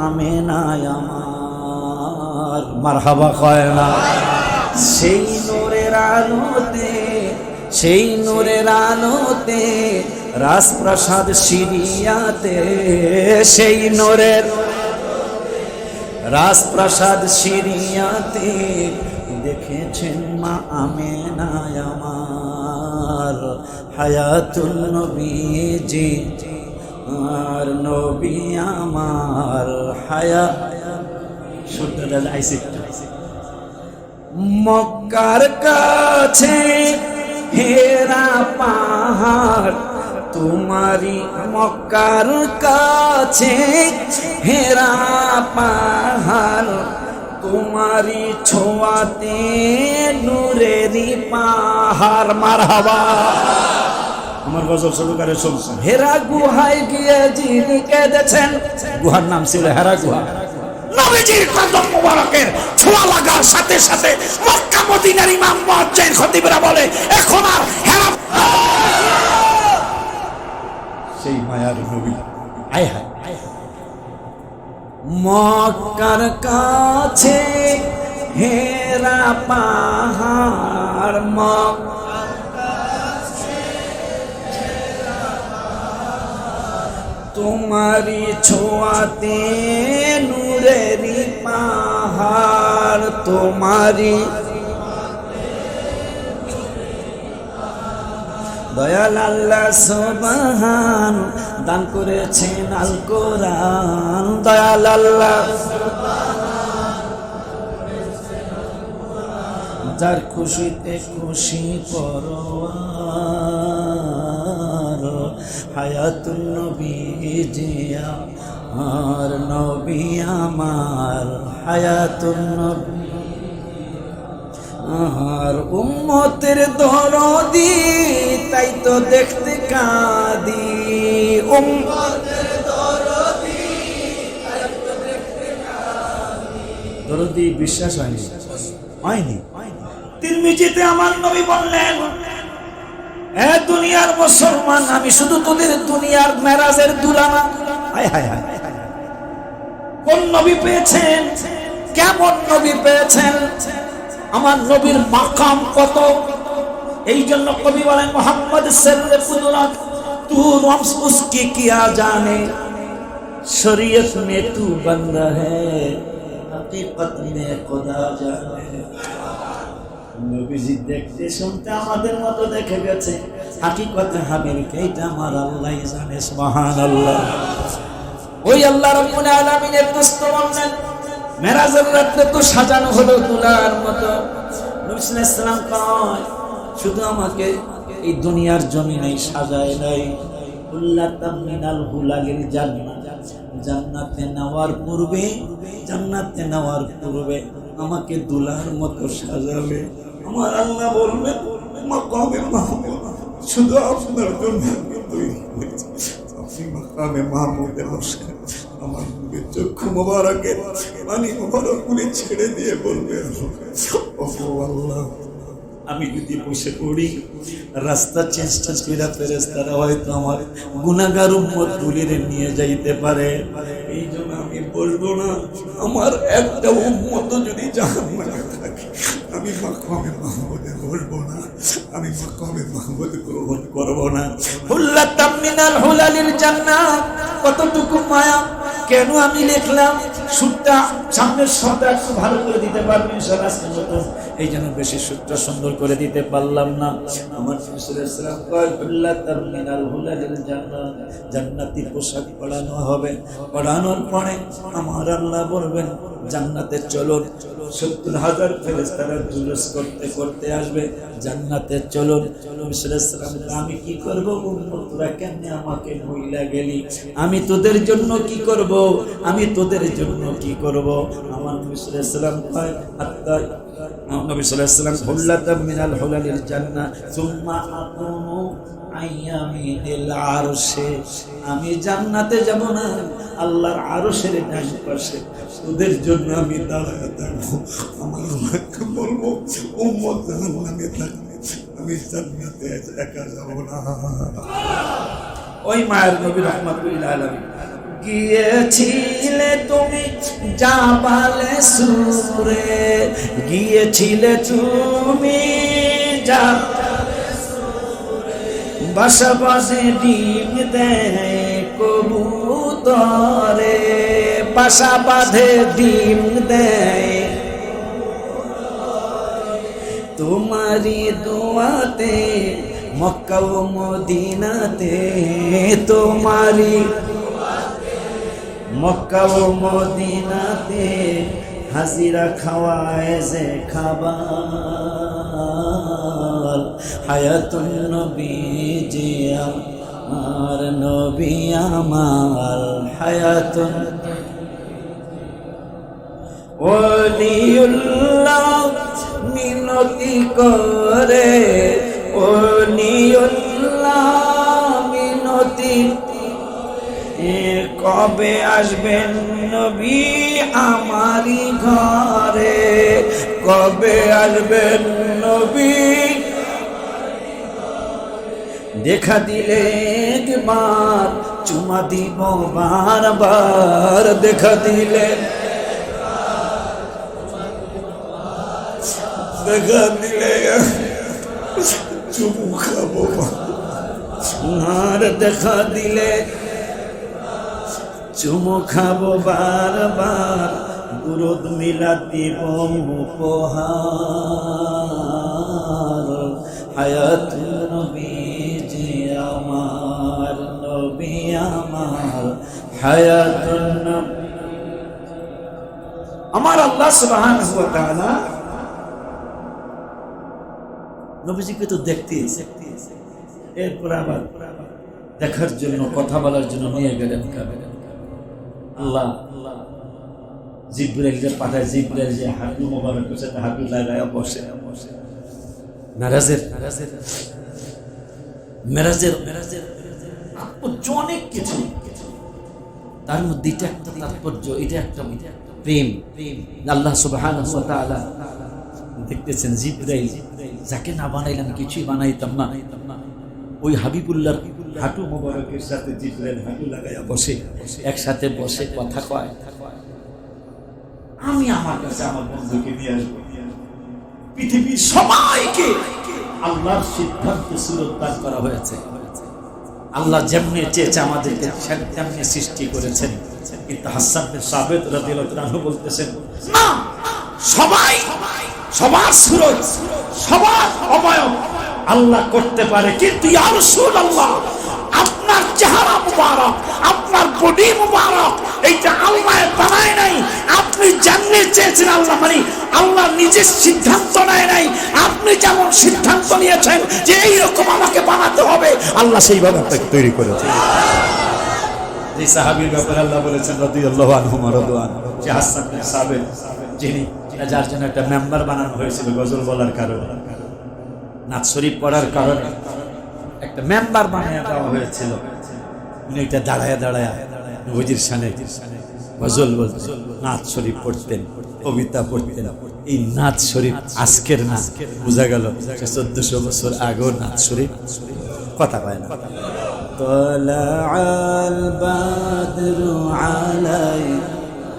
আমেনা আমার। মারহাবা কয় না। সেই নূরের আলোতে, সেই নূরের আলোতে রাজপ্রাসাদ সিরিয়াতে, সেই নূরের রাজপ্রাসাদ সিরিয়াতে দেখেছেন মা আমেনা আমার। হায়াতুন নবীজি আর, নবী আমার, হায়া শুদ্ধ আইসে। মক্কার কাছে হেরা পাহাড় তোমারি, মক্কার কাছে হেরা পাহাড় তোমারি ছোঁয়াতে নূরেরি পাহাড়। মারহাবা। আমার গজল সহকারে শুনছেন। হেরা গুহায় গিয়ে যিনি কেঁদেছেন, গুহার নাম ছিল হেরা গুহা। নবীজির কদম মুবারকের ছোঁয়া লাগার সাথে সাথে মক্কা মদিনার ইমাম মুয়াজ্জিন খতিবরা বলে এখন আর হেরা, সেই মায়ার নবী। আয় হায়, মক্কার কাছে হেরা পাহাড়, মক্কার কাছে তোমারি ছোঁয়াতে নূরেরি পাহাড়, তোমারি দয়াল আল্লাহ সুবহান দান করেছেন আল কোরআন। দয়াল আল্লাহ যার খুশিতে খুশি পরওয়ার। হায়াতুন নবীজি আর, নবী আমার, হায়াতুন নবী আর, উম্মতের দরদি তাই তো দেখতে কাঁদি, উম্মতের দরদি তাই তো দেখতে কাঁদি। দরদি বিশ্বাস হয়নি, হয়নি। তিরমিজিতে আমার নবী বললেন, এ দুনিয়ার মুসলমান, আমি শুধু তোদের দুনিয়ার মেরাজের দুলানা। হায় হায় হায়, কোন নবী পেয়েছেন, কেমন নবী পেয়েছেন, আমার নবীর মাকাম কত। এই জন্য কবি বলেন মোহাম্মদ সররে কুদরত তু রমস উসকি কিয়া জানে, শরীয়ত में तू बंदा है हकीकत में खुदा जाने। নবীজি দেখতে শুনতে আমাদের মতো দেখে গেছে, হাকিকতে হাবিলকে এটা আমার আল্লাহই জানে। সুবহানাল্লাহ। ওই আল্লাহ রাব্বুল আলামিনের দোস্ত বললেন মেরাজের রাতে তো সাজানো হলো তুলার মতো। নবী সাল্লাল্লাহু আলাইহি সাল্লাম কয় শুধু আমাকে এই দুনিয়ার জমিনেই সাজায় নাই, উল্লাতাম মিনাল হুলালিল জান্নাত, জান্নাতে নেওয়ার পূর্বে, জান্নাতে নেওয়ার পূর্বে আমাকে দুলার মতো সাজাবে। আমার আল্লাহ বলবেন মাকামে মাহমুদ শুধু আপনার জন্য তৈরি হয়েছে, আপনি মাকামে মাহমুদে বসে আমার চক্ষু মোবারকের পানি মোবারক গুলি ছেড়ে দিয়ে বলবে ওগো আল্লাহ, আমি যদি বসে পড়ি রাস্তা চেষ্টা করে ফেরেশতারা হয়তো আমার গুনাহগার উম্মত গুলিরে নিয়ে যাইতে পারে। এই জন্য আমি বলবো না আমার একটা উম্মত যদি জাহান্নামে থাকে আমি মাকামে মাহমুদে বলবো না, আমি মাকামে মাহমুদ গ্রহণ করবো না। হুল্লাতাম মিনাল হুলালিল জান্নাত, কতটুকু মায়া। কেন আমি লিখলাম সুরটা সামনের শব্দ একটু ভালো করে দিতে পারবেন ইনশাআল্লাহ আজকের মতো, এই জন্য বেশি সুরটা সুন্দর করে দিতে পারলাম না। আমার নবী সাল্লাল্লাহু আলাইহি ওয়াসাল্লাম কয় হুল্লাতাম মিনাল হুলালিল জান্নাত, জান্নাতি পোশাক পরানো হবে। পরানোর পরে আমার আল্লাহ বলবেন জান্নাতে চলুন। 70,000 ফেরেশতারা জুলুস করতে করতে আসবে জান্নাতে চলুন। নবী সাল্লাল্লাহু আলাইহি ওয়াসাল্লাম আমি কি করব উম্মতরা কেন আমাকে ভুইলা গেলি, আমি তোদের জন্য কি করব, আমি তোদের জন্য কি করব। আমার নবী সাল্লাল্লাহু আলাইহি ওয়াসাল্লাম কয় হাত্তা নবী সাল্লাল্লাহু আলাইহি ওয়াসাল্লাম হুল্লাতাম মিনাল হুলালিল জান্নাহ সুম্মা আকুনু আইয়ামিনিল আরশে, আমি জান্নাতে যাব না, আল্লাহর আরশের ডান পাশে ওদের জন্য আমি দাঁড়ায় থাকবো। আমার আল্লাহকে বলবো উম্মত জাহান্নামে থাকবে, আমি জান্নাতে একা যাব না। ওই মায়ের নবী রাহমাতুল্লাহ আলাইহি গিয়েছিলে তুমি জাবালে সুরে, গিয়েছিলে তুমি বাসা বাসে ডিম দেয় কবুতরে, বাসা বাঁধে ডিম দেয় তোমারি দোয়াতে মক্কা ও মদিনাতে, তোমারি মক্কা ও মদিনাতে হাজিরা খাওয়ায় যে খাবার। হায়াতুন নবী জি আমার নবী আমার হায়াতুন। ওলিউল্লাহ মিনতি করে, ওলিউল্লাহ মিনতি কবে আসবেন নবী আমারি ঘরে, কবে আসবেন নবী দেখা দিলে একবার চুমা দিব বারবার, দেখা দিলে দেখা দিলে চুমু খাবো, আর দেখা দিলে চুমু খাবো বারবার, দুরুদ মিলাদ দিব উপহার। হায়াতুন নবী জি আমার নবী আমার হায়াতুন নবী। আমার আল্লাহ সুবহানাহু ওয়া তাআলা নবীজিকে তো দেখতে এরপর আবার দেখার জন্য কথা বলার জন্য নিয়ে গেলেন কাবে। আল্লাহ জিবরাইলকে পাঠায়, জিবরাইল যে হাঁটু মোবারকের সাথে হাঁটু লাগায় বসে। মেরাজের তাৎপর্য অনেক কিছু, তার মধ্যে এটা একটা তাৎপর্য, এটা একটা প্রেম। আল্লাহ সুবহানাহু ওয়া তাআলা দেখতেছেন জিবরাইল যাকে না বানাইলাম কিছুই বানাইতাম না, ওই হাবিবুল্লাহর হাঁটু মোবারকের সাথে জিবরাইল হাঁটু লাগাইয়া বসে, একসাথে বসে কথা কয়। আমি আমার কাছে আমার বন্ধুকে নিয়ে আসবো। পৃথিবীর সবাইকে আল্লাহর সিদ্ধান্তে সুরত দান করা হয়েছে। আল্লাহ যেমনি চেয়েছে আমাদেরকে তেমনি সৃষ্টি করেছেন। কিন্তু হাসান বিন সাবিত রাদিয়াল্লাহু আনহু বলতেছেন, না, সবাই সবার সুরত সবার অবয়ব আল্লাহ করতে পারে, কিন্তু ইয়া রাসূলুল্লাহ আপনার চেহারা মুবারক, আপনার বডি মুবারক, এইটা আল্লাহ বানায় নাই। আপনি জানতে চেয়েছেন আল্লাহ, মানে আল্লাহ নিজের সিদ্ধান্ত নেয় নাই। আপনি যেমন সিদ্ধান্ত নিয়েছেন যে এইরকম আমাকে বানাতে হবে, আল্লাহ সেইভাবে আপনাকে তৈরি করেছেন। এই সাহাবীর ব্যাপারে আল্লাহ বলেছেন রাদিয়াল্লাহু আনহু মারদওয়ান, যে হাসান বিন সাবিত, যিনি যার জন্য একটা মেম্বার বানানো হয়েছিল গজল বলার কারণে, নাত শরীফ পড়ার কারণে একটা মেম্বার বানিয়ে দেওয়া হয়েছিল। উনি এটা দাঁড়ায় দাঁড়ায় নবীজির শানে গজল বলতেন, নাত শরীফ পড়তেন, কবিতা পড়তেন। এই নাত শরীফ আজকের না, বোঝা গেল 1400 বছর আগেও নাত শরীফ কথা পায় না। তলাআল বাদরু আলাই,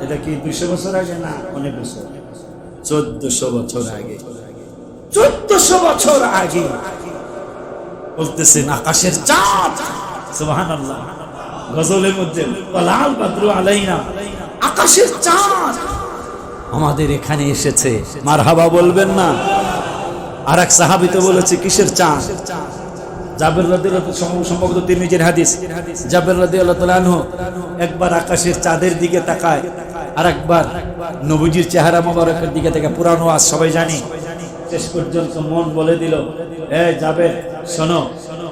এটা কি 200 বছর আগে না অনেক বছর? 1400 বছর আগে, 1400 বছর আগে বলতেছেন আকাশের চাঁদ, সুবহানাল্লাহ। গজলের মধ্যে তলাআল বাদরু আলাইনা, আকাশের চাঁদ আমাদের এখানে এসেছে, মারহাবা বলবেন না? আর এক সাহাবী তো বলেছে কিসের চাঁদ? জাবের রাদিয়াল্লাহু আনহু, সম্ভবত তিরমিজির হাদিস, জাবের রাদিয়াল্লাহু তাআলা আনহু একবার আকাশের চাঁদের দিকে তাকায়, আর একবার নবীজির চেহারা মোবারকের দিকে তাকায়। পুরানো আজ সবাই জানি। শেষ পর্যন্ত মন বলে দিল, জাবের শোনো,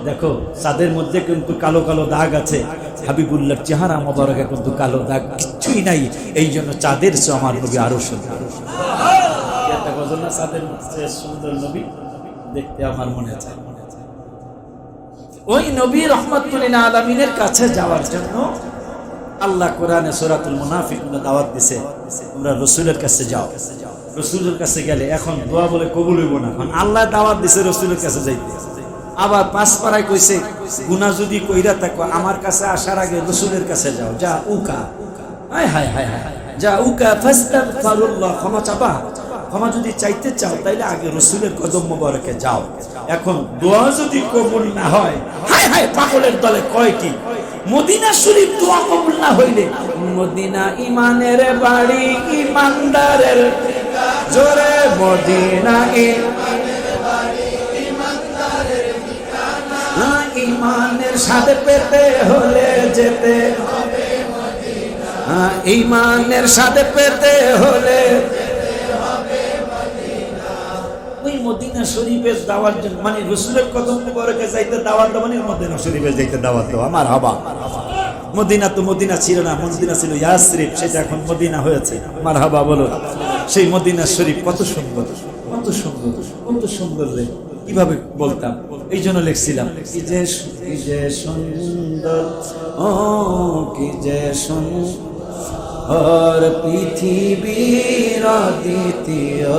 দেখো চাঁদের মধ্যে কিন্তু কালো কালো দাগ আছে, হাবিবুল্লাহর চেহারা মোবারকে কিন্তু কালো দাগ কিছুই নাই, এই জন্য চাঁদের চেয়ে আমার নবী আরো সুন্দর। একটা গজল না, চাঁদের চেয়ে সুন্দর নবী দেখতে আমার মনে চায়। ওই নবী রাহমাতুল লিল আলামিনের কাছে যাওয়ার জন্য আল্লাহ কোরআনে সূরাতুল মুনাফিকুনে দাওয়াত দিয়েছে, তোমরা রাসূলের কাছে যাও। রাসূলের কাছে গেলে এখন দোয়া বলে কবুল হইব না, কারণ আল্লাহ দাওয়াত দিয়েছে রাসূলের কাছে যাইতে। আবার পাঁচ পাড়ায় কইছে, গুনাহ যদি কইরা থাকো আমার কাছে আসার আগে রাসূলের কাছে যাও। যা উকা, হায় হায় হায় হায়, যা উকা ফাস্তাগফিরুল্লাহ, ক্ষমা চাবা। ক্ষমা যদি চাইতে চাও তাইলে আগে রাসূলের কদম মোবারকে যাও। এখন দোয়া যদি কবুল না হয়, হায় হায় পাগলের দলে কয় কি, মদিনা শরীফ দোয়া কবুল না হইলে, মদিনা ইমানের বাড়ি, ইমানদারের জোরে মদিনা ইমানের বাড়ি, ইমানদারের ঠিকানা, ইমানের সাথে পেতে হলে যেতে হবে মদিনা, ইমানের সাথে পেতে হলে মদিনা শরীফে যাওয়ার জন্য, মানে রাসূলের কদম মোবারকে যাইতে দাওয়াত দেওয়া, মানে মদিনা শরীফে যাইতে দাওয়াত দেওয়া। আমার হাবা, মদিনা তো মদিনা ছিল না, মদিনা ছিল ইয়াসরিব, সেটা এখন মদিনা হয়েছে। আমার হাবা বলো, সেই মদিনা শরীফ কত সুন্দর, কত সুন্দর, কত সুন্দর রে, কিভাবে বলতাম, এই জন্য লিখছিলাম, কি যে সুন্দর, ও কি যে সুন্দর পৃথিবীর দ্বিতীয়।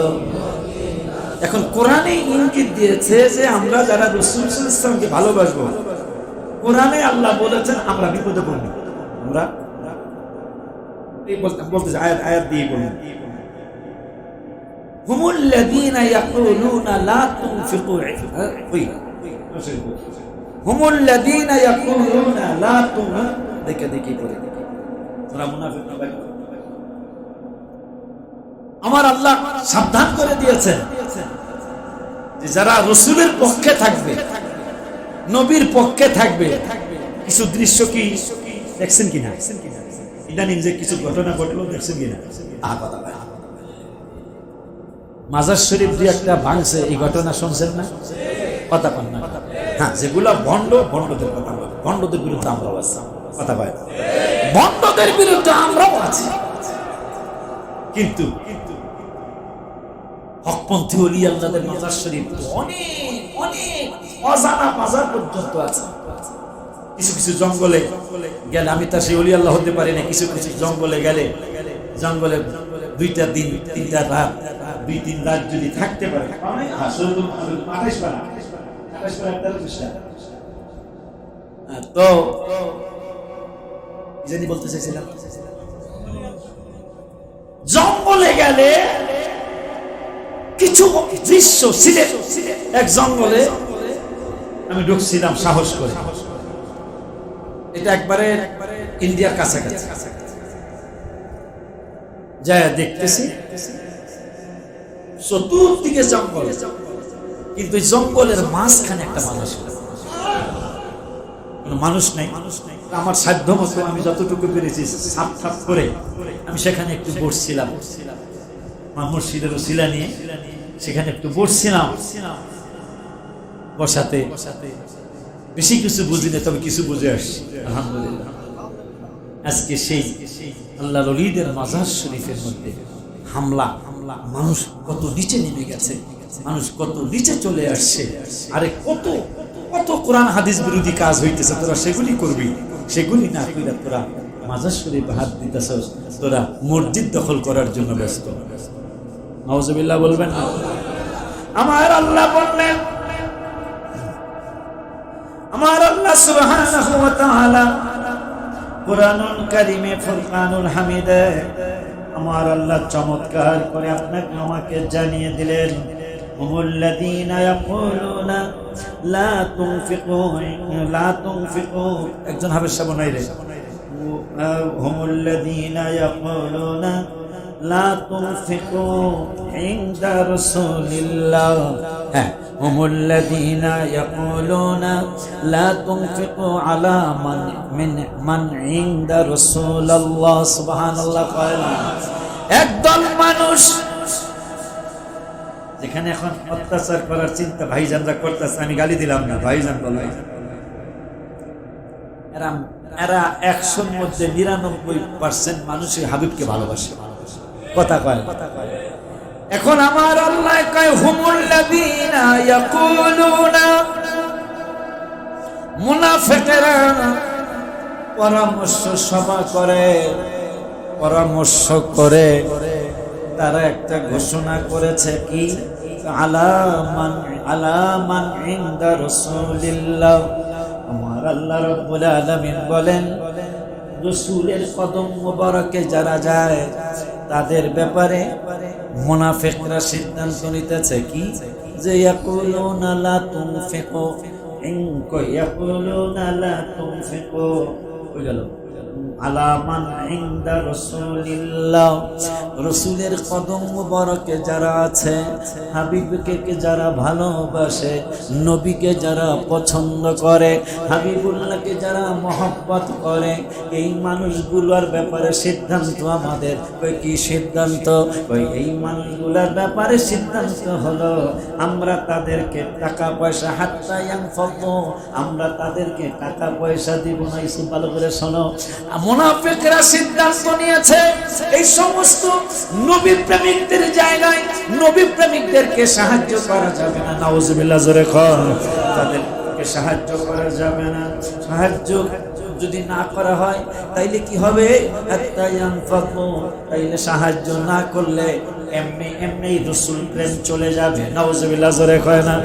এখন কোরআনে ইঙ্গিত দিয়েছে যে আমরা যারা রাসূল সাল্লাল্লাহু আলাইহি ওয়াসাল্লামকে ভালোবাসবো, কোরআনে আল্লাহ বলেছেন আমরা বিপদে পড়ব। আমরা এই বলতে আয়াত দিয়ে বলুন, হুমুল লাযীনা ইয়াকুলুনা লা তুনফিকু, হুমুল লাযীনা ইয়াকুলুনা লা তুনফিকু, দেখি পড়ে সূরা মুনাফিক। আমার আল্লাহ সাবধান করে দিয়েছেন যে যারা রাসূলের পক্ষে থাকবে, নবীর পক্ষে থাকবে, কিছু দৃশ্য কি দেখছেন কিনা, ইদানিং যে কিছু ঘটনা ঘটলো দেখছেন কিনা? মাজার শরীফ দিয়ে একটা ভাঙছে, এই ঘটনা শুনছেন না? কথা পান না? হ্যাঁ, যেগুলা ভণ্ডদের কথা বলে, ভণ্ডদের বিরুদ্ধে আমরাও আছি, কথা পাই, ভণ্ডদের বিরুদ্ধে আমরাও আছি। কিন্তু হকপন্থী ওলি আল্লাহদের মাজার শরীফ অনেক অনেক অজানা মাজার পর্যন্ত আছে। কিছু কিছু জঙ্গলে গেলে, আমি তার সেই ওলি আল্লাহ হতে পারি না, কিছু কিছু জঙ্গলে গেলে, জঙ্গলে 2টা দিন 3টা রাত, 2-3 রাত যদি থাকতে পারে, তো জানি বলতে চাইছিলাম, জঙ্গলে গেলে কিছু দৃশ্য সিলেট এক জঙ্গলে আমি ঢুকছিলাম সাহস করে, এটা একবারে ইন্ডিয়ার কাছাকাছি, যায় দেখতেছি চতুর্দিকে জঙ্গল, কিন্তু জঙ্গলের মাঝখানে একটা মানুষ, মানুষ নাই। আমার সাধ্য মতো আমি যতটুকু পেরেছি সাপ সাপ করে আমি সেখানে একটু বসছিলাম, মসজিদের ওসিলা নিয়ে সেখানে একটু বসছিলাম। বসাতে বেশি কিছু বুঝি না, তবে কিছু বুঝে আসছি আলহামদুলিল্লাহ। আজকে সেই আল্লাহর ওলিদের মাজার শরীফের মধ্যে হামলা, মানুষ কত নিচে নেমে গেছে, মানুষ কত নিচে চলে আসছে। আরে কত কত কোরআন হাদিস বিরোধী কাজ হইতেছে, তোরা সেগুলি করবি, সেগুলি না কইরা তোরা মাজার শরীফে হাত দিতেছস, তোরা মসজিদ দখল করার জন্য ব্যস্ত। নাউজুবিল্লাহ বলবেন না? আমার আল্লাহ বললেন, আমার আল্লাহ সুবহানাহু ওয়া তাআলা কুরআনুল কারীমে ফুরকানুল হামিদে আমার আল্লাহ চমৎকার করে আপনাকে আমাকে জানিয়ে দিলেন, হুমুল্লাযীনা ইয়াকুলুনা লা তুনফিকু, একজন হাফেজ সাহেব নাই রে, হুমুল্লাযীনা ইয়াকুলুনা লা তুনফিকু ইনদা রাসূলিল্লাহ, হ্যাঁ, হুমুল্লাযীনা ইয়াকুলুনা লা তুনফিকু আলা মান ইনদা রাসূলিল্লাহ। সুবহানাল্লাহ। একদল মানুষ যেখানে এখন অত্যাচার করার চিন্তা ভাইজানরা করতেছে, আমি গালি দিলাম না, ভাইজান বলে এরা 100-র মধ্যে 99% মানুষই হাবিবকে ভালোবাসে, কথা কয়। এখন আমার আল্লাহ কয় হুমুল্লাযীনা ইয়াকুলুনা, মুনাফিকরা পরামর্শ সভা করে, পরামর্শ করে তারা একটা ঘোষণা করেছে কি, আলামান ইনদা রাসূলিল্লাহ। আমার আল্লাহ রাব্বুল আলামিন বলেন, রাসূলের কদম মোবারকে যারা যায় তাদের ব্যাপারে মুনাফিকরা সিদ্ধান্ত নিতেছে কি, যে ইয়াকুলুনা লা তুনফিকু, ইয়াকুলুনা লা তুনফিকু হয়ে গেল আলামান ইনদা রাসূলিল্লাহ। রাসূলের কদম মুবারকে যারা আছে, হাবিবকে যারা ভালোবাসে, নবীকে যারা পছন্দ করে, হাবিবুল্লাহকে যারা মহব্বত করে, এই মানুষগুলোর ব্যাপারে সিদ্ধান্ত আমাদের। কি সিদ্ধান্ত? এই মানুষগুলোর ব্যাপারে সিদ্ধান্ত হলো আমরা তাদেরকে টাকা পয়সা হাত্তা ইয়ানফাকু, আমরা তাদেরকে টাকা পয়সা দিব না। ইসু ভালো করে শোনো, মুনাফিকরা সিদ্ধান্ত নিয়েছে এই সমস্ত নবী প্রেমিকদের জায়গায় নবী প্রেমিকদেরকে সাহায্য করা যাবে না। নাউজুবিল্লাহ, জোরে কর। তাদেরকে সাহায্য করা যাবে না। সাহায্য যদি না করা হয় তাইলে কি হবে? তাইলে সাহায্য না করলে এমনি রসুল প্রেম চলে যাবে। নাউজুবিল্লাহ, জোরে কয় না?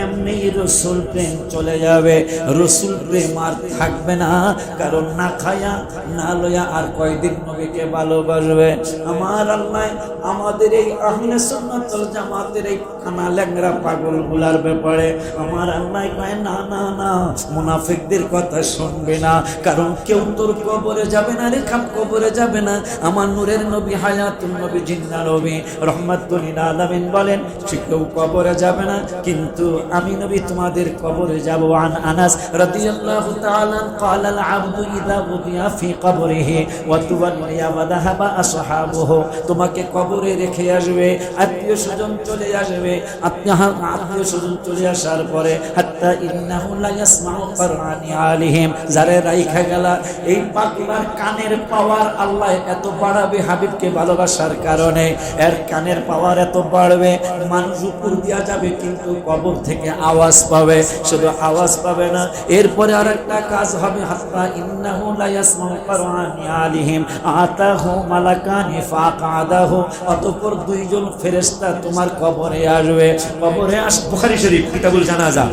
এমনি রসুল প্রেম চলে যাবে, রসুল প্রেম আর থাকবে না। কারণ না খায়া না লয়া আর কয়দিন নবীকে ভালোবাসবে? আমার আল্লাহ আমাদের এই আহলে সুন্নাত ওয়াল জামাতের এই কানা ল্যাংড়া পাগলগুলার ব্যাপারে আমার আল্লাহ কয় না না না, মুনাফিকদের কথা শুনবে না। কারণ কেউ তোর কবরে যাবে না রে, খাম কবরে যাবে না। আমার নূরের নবী হায়াতুন নবী জিন্দা নবী রহমাতুল লিল আলামিন বলেন, সে কেউ কবরে যাবে না, কিন্তু আমি নবী তোমাদের কবরে যাব। আন আনাস রাদিয়াল্লাহু তাআলা قال العبد اذا وضع في قبره وتولى وذهب اصحابه, তোমাকে কবরে রেখে আসবে, আত্মীয় স্বজন চলে আসবে, আত্মীয় স্বজন চলে আসার পরে হাত্তা ইন্নাহু লা ইয়াসমাউ কুরআনি আলিহিম, যারে রাইখা গেল এই পাগলার কানের পাওয়ার আল্লাহ এত বাড়াবে হাবিবকে ভালোবাসার কারণে। এর কানের পাওয়ার এত বাড়বে, মানুষ উপর দিয়া যাবে কিন্তু কবর থেকে আওয়াজ পাবে। শুধু আওয়াজ পাবে না, এরপরে আর একটা কাজ হবে, হাত্তা ইন্নাহু লা ইয়াসমাউ কুরআনি আলিহিম আতাহু মালাকানি ফাকাদাহু, অতঃপর দুইজন ফেরেশতা তোমার কবরে আসবে। কবরে বুখারী শরীফ কিতাবুল জানাজা,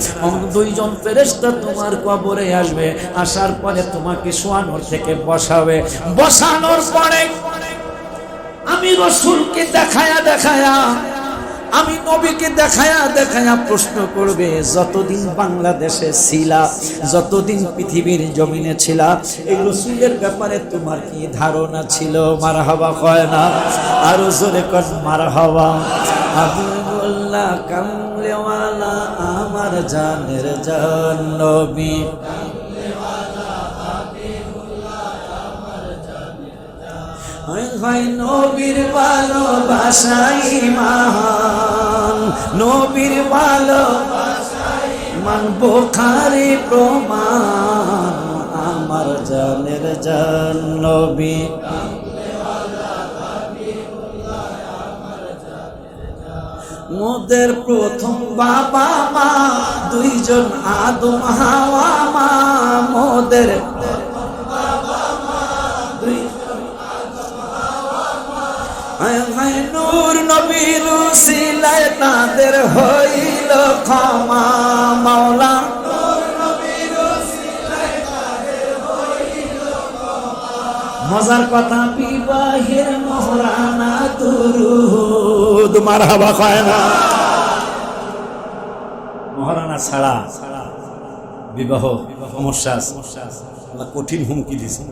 দুইজন ফেরেশতা তোমার কবরে আসবে, আসার পরে তোমাকে শোয়ানোর থেকে বসাবে। বসানোর পরে আমি রসুলকে দেখায়া দেখায়া, আমি নবীকে দেখায়া দেখায়া প্রশ্ন করবে, যতদিন বাংলাদেশে ছিলা, যতদিন পৃথিবীর জমিনে ছিলা, এই রসুলের ব্যাপারে তোমার কি ধারণা ছিল? মারহাবা কয় না? আরো জোরে কর মারহাবা। হাবিবুল্লাহ কামলেওয়ালা আমার জানের জান নবী, হয় নবীর ভালোবাসাই মহান, নবীর ভালোবাসাই মান বুখারী প্রমাণ, আমার জানের জান নবী। মোদের প্রথম বাবা মা দুইজন আদম হাওয়া মা, মোদের নূর নবীর উসিলায় তাদের হইল ক্ষমা, মাওলা মজার কথা, বিবাহের মহরানা দুরুদ, মারহাবা কয় না? মহরানা ছাড়া বিবাহ সমস্যা, কঠিন হুমকি দিছে।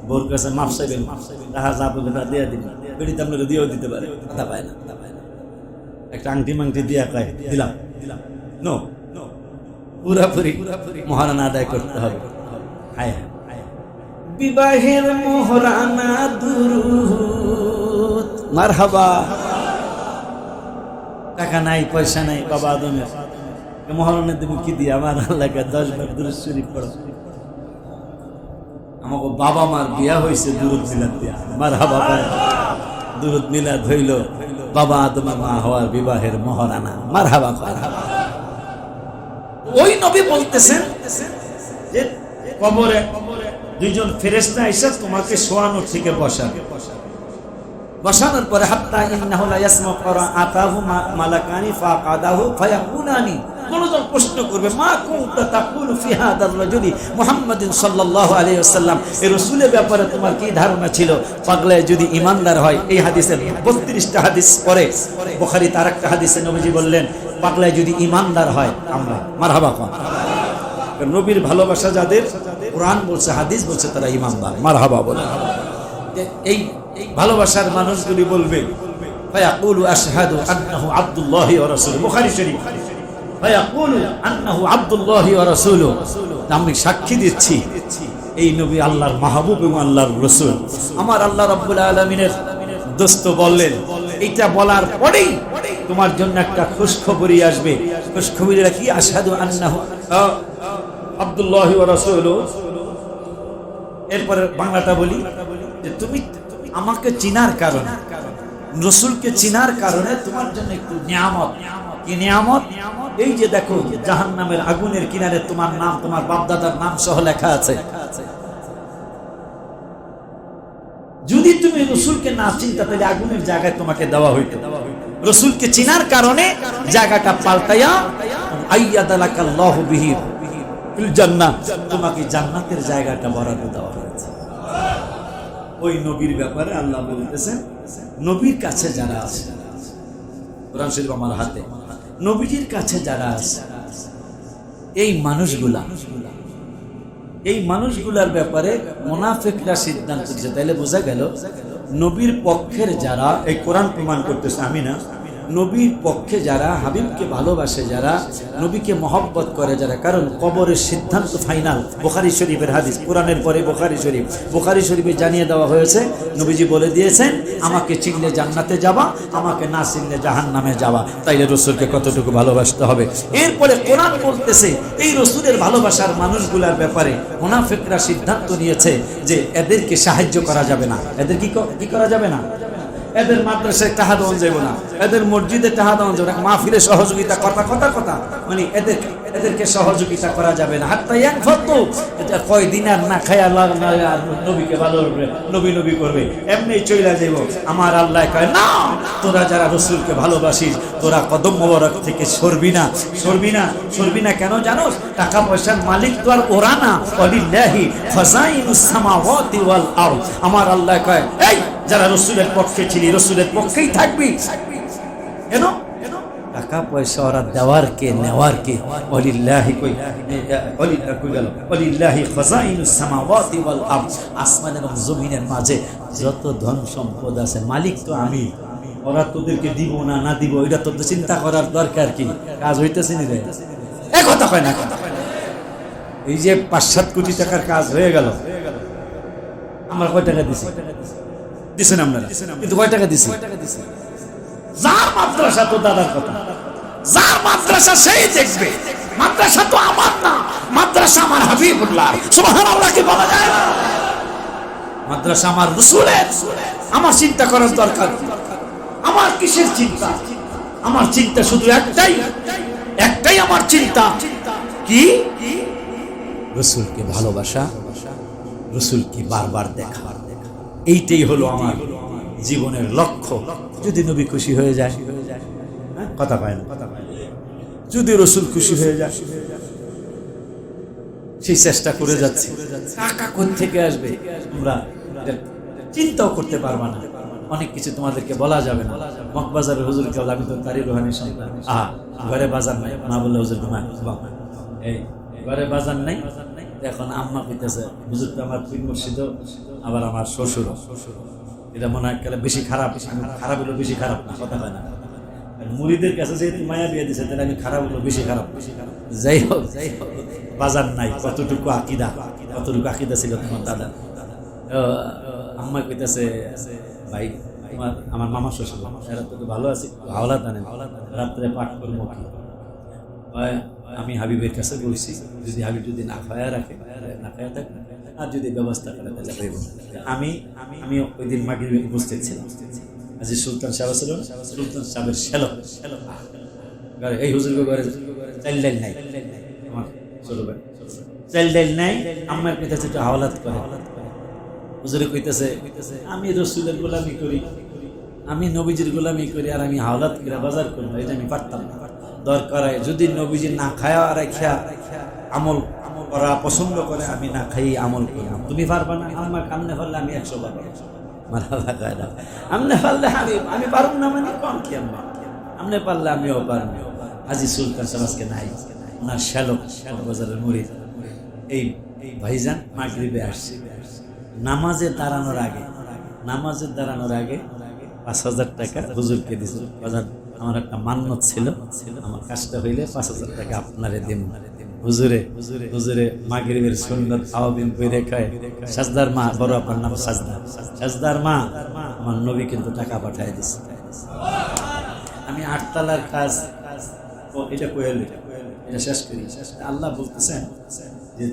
বোর কাছে মাপ চাইবেন, তাহা যা বলবে তা দিয়ে দিন, বেড়িতে আপনারা দিয়েও দিতে পারে, কথা পায় না। একটা আংটি মাংটি দিয়া কয় দিলাম, নো, পুরাপুরি মহারানা আদায় করতে হবে। হায় বিবাহের মহারানা দুরুদ, মারহাবা। টাকা নাই, পয়সা নাই, বাবা আদমের মহারানা তুমি কি দিয়ে? আমার আল্লাহকে 10 বার দুরূদ শরীফ পড়ো। আমাকে বাবা মার বিয়া হয়েছে দুরূদ মিলাদ দিয়া, মারহাবা। দুরূদ মিলাদ হইল বাবা আদম মা হওয়ার বিবাহের মহারানা, মারহাবা। ওই নবী বলতেছেন যে কবরে দুইজন ফেরেশতা এসে তোমাকে শোয়ানোর থেকে বসাবে, বসানোর পরে হাত্তা ইন্নাহু লা ইয়াসমাউ ক্রাআতাহু মালাকানি ফাকাদাহু ফায়াকুলানি, কোনজন প্রশ্ন করবে, মা কুনতা তাকুলু ফি হাদার রাজুলি মুহাম্মাদিন সাল্লাল্লাহু আলাইহি ওয়াসাল্লাম, এই রাসূলের ব্যাপারে তোমার কি ধারণা ছিল? পাগলায় যদি ঈমানদার হয়, এই হাদিসের 32টা হাদিস পরে বুখারীতে আরেকটা হাদিসে নবীজি বললেন, পাগলায় যদি ঈমানদার হয়, আমরা মারহাবা কোন। নবীর ভালোবাসা যাদের, কোরআন বলছে হাদিস বলছে, তারা ঈমানদার, মারহাবা বলে। এই ভালোবাসার মানুষগুলি বলবে, ফায়াকুলু আশহাদু আন্নাহু আব্দুল্লাহি ওয়া রাসূলুহু, বুখারী শরীফ, ফায়াকুলু আন্নাহু আব্দুল্লাহি ওয়া রাসূলুহু, আমি সাক্ষী দিচ্ছি এই নবী আল্লাহর মাহবুব এবং আল্লাহর রাসূল। আমার আল্লাহ রাব্বুল আলামিনের দোস্ত বললেন, এটা বলার পরেই তোমার জন্য একটা খুশখবরি আসবে। খুশখবরিটা কি? আশহাদু আন্নাহু আব্দুল্লাহি ওয়া রাসূলুহু। এরপরে বাংলাটা বলি যে তুমি আমাকে চিনার কারণে, রাসূলকে চিনার কারণে তোমার জন্য একটু নিয়ামত। কি নিয়ামত? এই যে দেখো জাহান্নামের আগুনের কিনারে তোমার নাম, তোমার বাপদাদার নাম সহ লেখা আছে। যদি তুমি রাসূলকে না চিনতা তাহলে আগুনের জায়গায় তোমাকে দেওয়া হইতো। রাসূলকে চিনার কারণে জায়গাটা পাল্টায়া আইয়াদালাকাল্লাহু বিহি ফিল জান্নাহ, তোমাকে জান্নাতের জায়গাটা বরাদ্দ দেওয়া হয়েছে। ওই নবীর ব্যাপারে আল্লাহ বলতেছেন, নবীর কাছে যারা আছে, কোরআন শরীফ আমার হাতে, নবীজির কাছে যারা আছে, এই মানুষগুলার ব্যাপারে মুনাফিকরা সিদ্ধান্ত দিচ্ছে। তাইলে বোঝা গেল নবীর পক্ষের যারা, এই কোরআন প্রমাণ করতেছে, আমি না, নবীর পক্ষে যারা, হাবিবকে ভালোবাসে যারা, নবীকে মহব্বত করে যারা, কারণ কবরের সিদ্ধান্ত ফাইনাল। বুখারী শরীফের হাদিস, কোরআনের পরে বুখারী শরীফ। বুখারী শরীফে জানিয়ে দেওয়া হয়েছে, নবীজি বলে দিয়েছেন, আমাকে চিনলে জান্নাতে যাবা, আমাকে না চিনলে জাহান্নামে যাবা। তাইলে রাসূলকে কতটুকু ভালোবাসতে হবে। এরপরে কোরআন বলতেছে, এই রাসূলের ভালোবাসার মানুষগুলার ব্যাপারে মুনাফিকরা সিদ্ধান্ত নিয়েছে যে এদেরকে সাহায্য করা যাবে না। এদের কি করা যাবে না? এদের মাদ্রাসায় টাকা দেওয়া যাবে না, এদের মসজিদে টাকা দেওয়া যাবে না, মাহফিলে সহযোগিতা কথা মানে এদের এদেরকে সহযোগিতা করা যাবে না। হাত্তা ইয়ানফাতু, এটা কয়দিন আর না খায় আল্লাহ আর নবীকে ভালো নবী নবী করবে, এমনি চইলা যাইব। আমার আল্লাহ কয় না, তোরা যারা রসুলকে ভালোবাসিস তোরা কদম মোবারক থেকে সরবি না, সরবি না, সরবি না। কেন জানোস? টাকা পয়সার মালিক তো আর ওরা না। ওয়ালিল্লাহি খাযাইনুস সামাওয়াতি ওয়াল আরদ। আমার আল্লাহ কয় এই যারা রসুলের পক্ষে ছিলি রসুলের পক্ষেই থাকবি। কেন? টাকা পয়সা ওরা দেওয়ার কে নেওয়ার কে? ওয়ালিল্লাহি ওয়ালিল্লাহি খাযাইনুস সামাওয়াতি ওয়াল আরদ। আসমান এবং জমিনের মাঝে যত ধন সম্পদ আছে মালিক তো আমি। ওরা তোদেরকে দিব না না দিব এটা তোদের চিন্তা করার দরকার কি? কাজ হইতেছে নি রে? এক কথা কয় না। এই যে ৫-৭ কোটি টাকার কাজ হয়ে গেল, আমরা কয় টাকা দিছি? দিছেন আপনারা, কিন্তু কয় টাকা দিছি? যার মাদ্রাসা তো দাদার কথা, যার মাদ্রাসা সেই দেখবে। মাদ্রাসা তো আমার না, মাদ্রাসা আমার হাবিবুল্লাহ। সুবহানাল্লাহ কি বলা যায় না? মাদ্রাসা আমার রাসূলের। আমার চিন্তা করার দরকার কি? আমার কিসের চিন্তা? আমার চিন্তা শুধু একটাই, একটাই আমার চিন্তা কি? রাসূলকে ভালোবাসা, রাসূলকে বারবার দেখা। এইটাই হলো আমার জীবনের লক্ষ্য। যদি নবী খুশি হয়ে যায়, কথা পায় না, যদি রাসূল খুশি হয়ে যায়, সেই চেষ্টা করে যাচ্ছি। টাকা কোথা থেকে আসবে তোমরা চিন্তাও করতে পারবা না। অনেক কিছু তোমাদেরকে বলা যাবে না। মগবাজারের হুজুর কেবল, আমি তো তারই রুহানির সন্তান। ঘরে বাজার নাই, না বললে হুজুর ঘুমায়। এই ঘরে বাজার নাই, এখন আম্মা কইতেছে হুজুর তো আমার পীর মুর্শিদ, আবার আমার শ্বশুর। এটা মনে হয় বেশি খারাপ। খারাপ হলো বেশি খারাপ না, কথা হয় না। মুরিদের কাছে যেহেতু মায়া বিয়ে দিচ্ছে, তাহলে আমি খারাপ হলো বেশি খারাপ। যাই হোক, বাজার নাই। কতটুকু আকিদা, কতটুকু আকিদা ছিল তোমার দাদা। আম্মা কইতেছে ভাই তোমার আমার মামা শ্বশুর, এরা তো ভালো আছে, হাওলা টানেন, রাত্রে পাঠ করবো কি? আমি হাবিবের কাছে বলছি যদি হাবিব যদি না খায়া রাখে, না খায়া থাকে, আর যদি ব্যবস্থা করে তাহলে আমি ওই দিন মাগরিবে উপস্থিত ছিলাম। আজি সুলতান সাহেব ছিল, সুলতান সাহেবের ছেলে এই হুজুর ঘরে চাল ডাল নাই, আমার ছোট ভাই চাল ডাল নাই। আমার কইতেছে একটু হাওলাত করে। হুজুরে কইতেছে আমি রসুলের গোলামি করি, আমি নবীজির গোলামি করি, আর আমি হাওলাত করে বাজার করবো, এটা আমি পারতাম না। দরকার হয় যদি নবীজি না খায়া রাখা আমল করা পছন্দ করে, আমি না খাই আমল করলাম। তুমি পারবা না? আমার কামনে পারলে আমি 100 বার আমনে পারলে আমি পারব না, মানে কম কি? আমনে পারলে আমিও পারব। আজি সুলতান সমাজকে নাই, ওনার শ্যালক বাজারের মুরিদ এই ভাইজান মাগরিবে আসছে। নামাজে দাঁড়ানোর আগে 5,000 টাকা হুজুরকে দিয়েছিল। বাজার আমার একটা মান্নত ছিল, আমার কাজটা হইলে 5,000 টাকা আপনারে দিন। হুজুরে মাগরিবের সুন্নাত আওয়াবিন কইরে কয় সাজদার মা, বড় আপনার নাম সাজদা, সাজদার মা আমার নবী কিন্তু টাকা পাঠায় দিছে। আমি 8 তলার কাজ এটা কইলে এটা শেষ করি। আল্লাহ বলতেছেন যে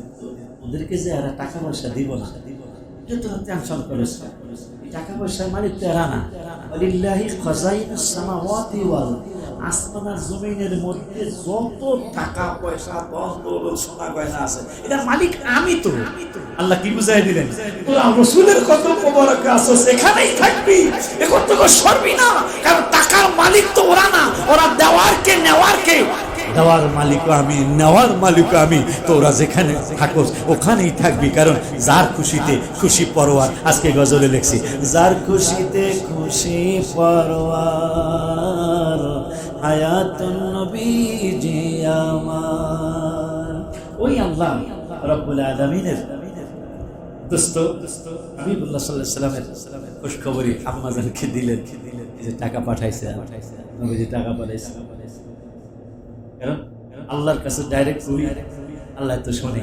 ওদেরকে যে এরা টাকা পয়সা দিব না, এটা তো টেনশন করিস না। টাকা পয়সার মালিক তো এরা না। ওয়ালিল্লাহি খাযাইনুস সামাওয়াতি ওয়াল আরদ। আসমান আর জমিনের মধ্যে যত টাকা পয়সা বন্দর সোনা গয়না আছে, এটার মালিক আমি তো। আল্লাহ কি বুঝাই দিলেন? তোরা রাসূলের কত মোবারক আছো, সেখানেই থাকবি, এখন তো সরবি না। কারণ টাকার মালিক তো ওরা না, ওরা দেওয়ার কে নেওয়ার কে? দেওয়ার মালিক আমি, নেওয়ার মালিক আমি। তোরা যেখানে থাকোস ওখানেই থাকবি, কারণ যার খুশিতে খুশি পরোয়ার। আজকে গজলে লিখছি, যার খুশিতে খুশি পরোয়ার, হায়াতুন নবীজি আমার। ওই আল্লাহ রব্বুল আলামিনের দোস্ত হাবিবুল্লাহ সাল্লাল্লাহু আলাইহি ওয়াসাল্লামের খুশখবরি আম্মাজানকে দিলেন যে টাকা পাঠাইছে, নবীজি টাকা পাঠাইছে। কারণ আল্লাহর কাছে ডাইরেক্ট করি, আল্লাহ তো শোনে।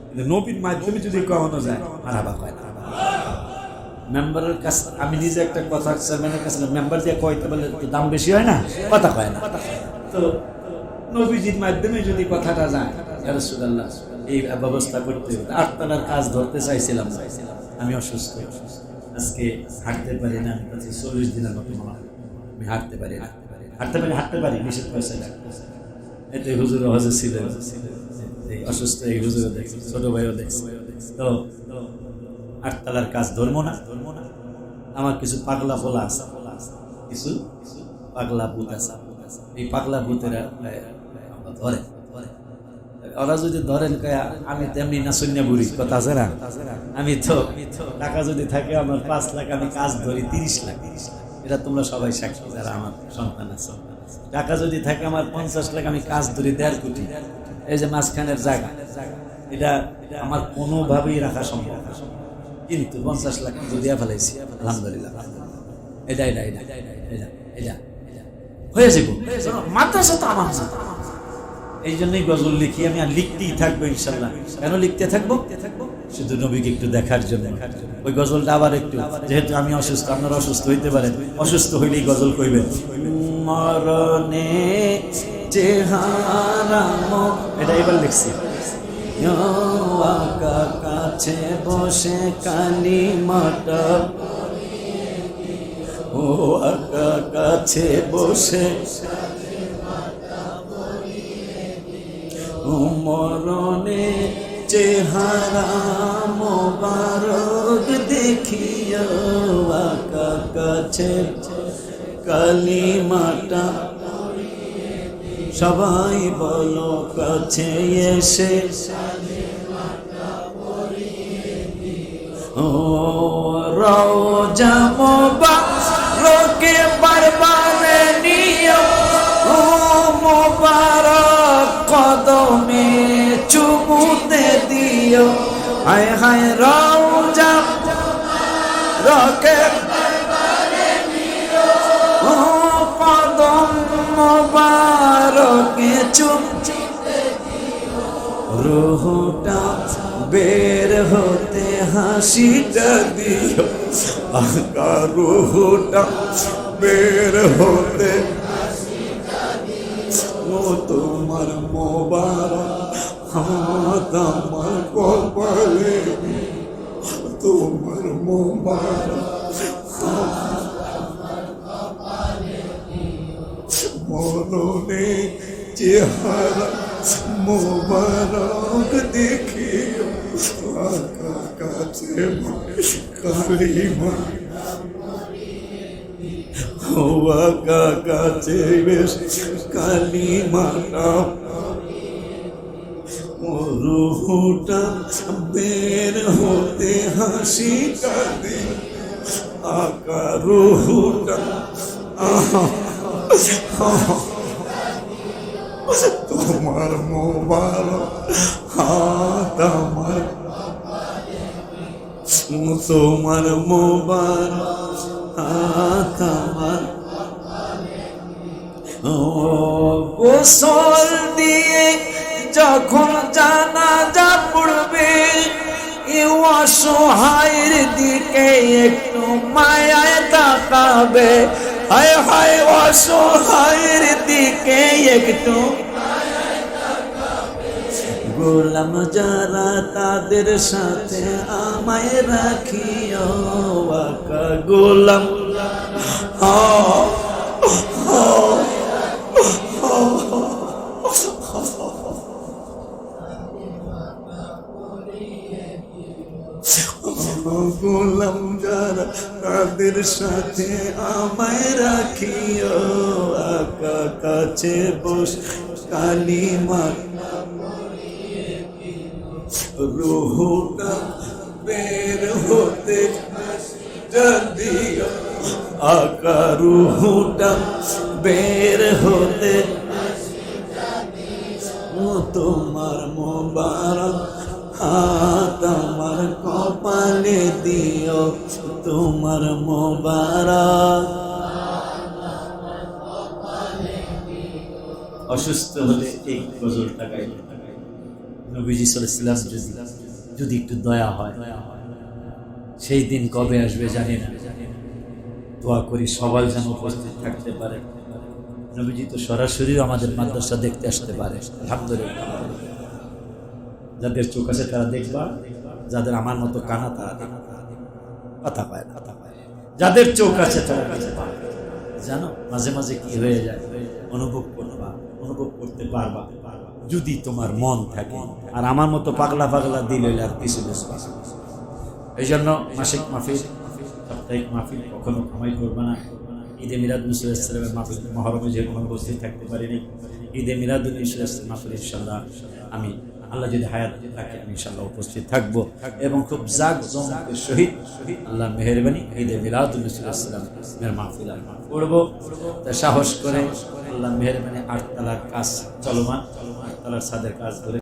কিন্তু নবীর মাধ্যমে যদি কমানো যায়, মারাবা হয় না। মেম্বারের কাছে আমি নিজে একটা কথা চেয়ারম্যানের কাছে মেম্বার দিয়ে কইতে বলে দাম বেশি হয় না, কথা কয় না। তো নবীজির মাধ্যমে যদি কথাটা যায়, ইয়া রাসূলুল্লাহ এই ব্যবস্থা করতে হবে। 8 তলার কাজ ধরতে চাইছিলাম, আমি অসুস্থ, আজকে হাঁটতে পারি না। 40 দিনের মতো আমি হাঁটতে পারি না। হাঁটতে পারি নিষেধ পয়সা লাগতেছে। এতে হুজুর হজে ছিলেন, এই অসুস্থ এই হুজুর দেখছি, ছোট ভাইও দেখছি। তো আটতলার কাজ ধরবো না, আমার কিছু পাগলা পোলা আছে, কিছু পাগলা ভূত আছে। এই পাগলা ভূতেরা ধরে, ওরা যদি ধরেন আমি তেমনি না শূন্য বুড়ি কথা আছে না, আমি তো টাকা যদি থাকে আমার 5 লাখ, আমি কাজ ধরি 30 লাখ। এটা তোমরা সবাই সাক্ষী যারা আমার সন্তান আছে। টাকা যদি থাকে আমার 50 লাখ, আমি কাজ ধরি 1.5 কোটি। এই যে মাঝখানের জায়গা, এটা আমার কোনোভাবেই রাখা সম্ভব না, কিন্তু 50 লাখ যদি ফেলাইছি আলহামদুলিল্লাহ। এটা এটা এটা এটা এটা হয়ে যাবো, মাদ্রাসা তো আমার। এই জন্যই গজল লিখি আমি, আর লিখতেই থাকবো ইনশাল্লাহ। কেন লিখতে থাকবো? শুধু নবীকে একটু দেখার জন্য। ওই গজলটা আবার একটু, যেহেতু আমি অসুস্থ, আপনারা অসুস্থ হইতে পারেন, অসুস্থ হইলেই গজল কইবেন। মরণে চেহারা, এটা এবার লিখছি। কাছে বসে কালি মাটা, ও আকা কাছে বসে মরণে চেহারা মোবারক দেখিয়া, আকা কাছে কালিমাটা সবাই বলো কাছে এসে, ও রওজা মোবারকে বারবারে নিও, ও মোবারক কদমে চুমুতে দিও। হায় হায় রওজা রকে ও কদম মোবারকে চুমুতে দিও, রুহটা বের হতে হাসিটা দিও, আকা রুহটা বের হতে ও তোমার মোবারক হাত আমার কপালে, তোমার মোবারক মরণে চেহারা মোবারক দেখিও, আকা কাছে কালিমা, ও আকা কাছে বেশ কালিমাটা, রুহটা বের হতে হাসিটা দে, আকা রুহটা তোমার মোবারক হাত আমার, তোমার মোবারক হাত আমার, ও গোসল দিয়ে যখন জানাজা পড়বে, এ অসহায়ের দিকে একটু মায়ায় তাকাবে, হায় হায় অসহায়ের দিকে একটু গোলাম যারা তাদের সাথে আমায় রাখিও, আকা গোলাম গোলাম যারা তাদের সাথে আমায় রাখিও, আকা কাছে বস কালিমা, রুহটা বের হতে দিও, আকা রুহটা বের হতে, তোমার মোবারক হাত আমার কপালে দিও, তোমার মোবারক। অসুস্থ হলে এই গজলটা গাইলে নবীজি সাল্লাল্লাহু আলাইহি ওয়াসাল্লাম যদি একটু দয়া হয়, সেই দিন কবে আসবে জানি না, দোয়া করি সবাই যেন উপস্থিত থাকতে পারে। নবীজি তো সরাসরি আমাদের মাদ্রাসা দেখতে আসতে পারে, আলহামদুলিল্লাহ। যাদের চোখ আছে তারা দেখবা, যাদের আমার মতো কানা তারা কথা পায় না, যাদের চোখ আছে তারা জানো মাঝে মাঝে কি হয়ে যায়। অনুভব করবা, অনুভব করতে পারবা যদি তোমার মন থাকে। আর আমার মতো পাগলা পাগলা দিল আর কিছু বুঝবা। এই জন্য মাসিক মাহফিল, সাপ্তাহিক মাহফিল কখনো কামাই করবে না। ঈদে মিলাদুল ইসলামের মাহফিল মহরমে যে কোনো উপস্থিত থাকতে পারিনি, ঈদে মিলাদুল ইসলাম মাহফিল ইনশাল্লাহ আমি আল্লাহ যদি হায়াত থাকে আমি ইনশাল্লাহ উপস্থিত থাকবো এবং খুব জাঁকজমকের সহিত আল্লাহর মেহেরবানি ঈদে মিলাদুল ইসলামের মাহফিল আমি করবো। তা সাহস করে আল্লাহর মেহেরবানি 8 তলার কাজ চলমান, 8 তলার ছাদের কাজ করে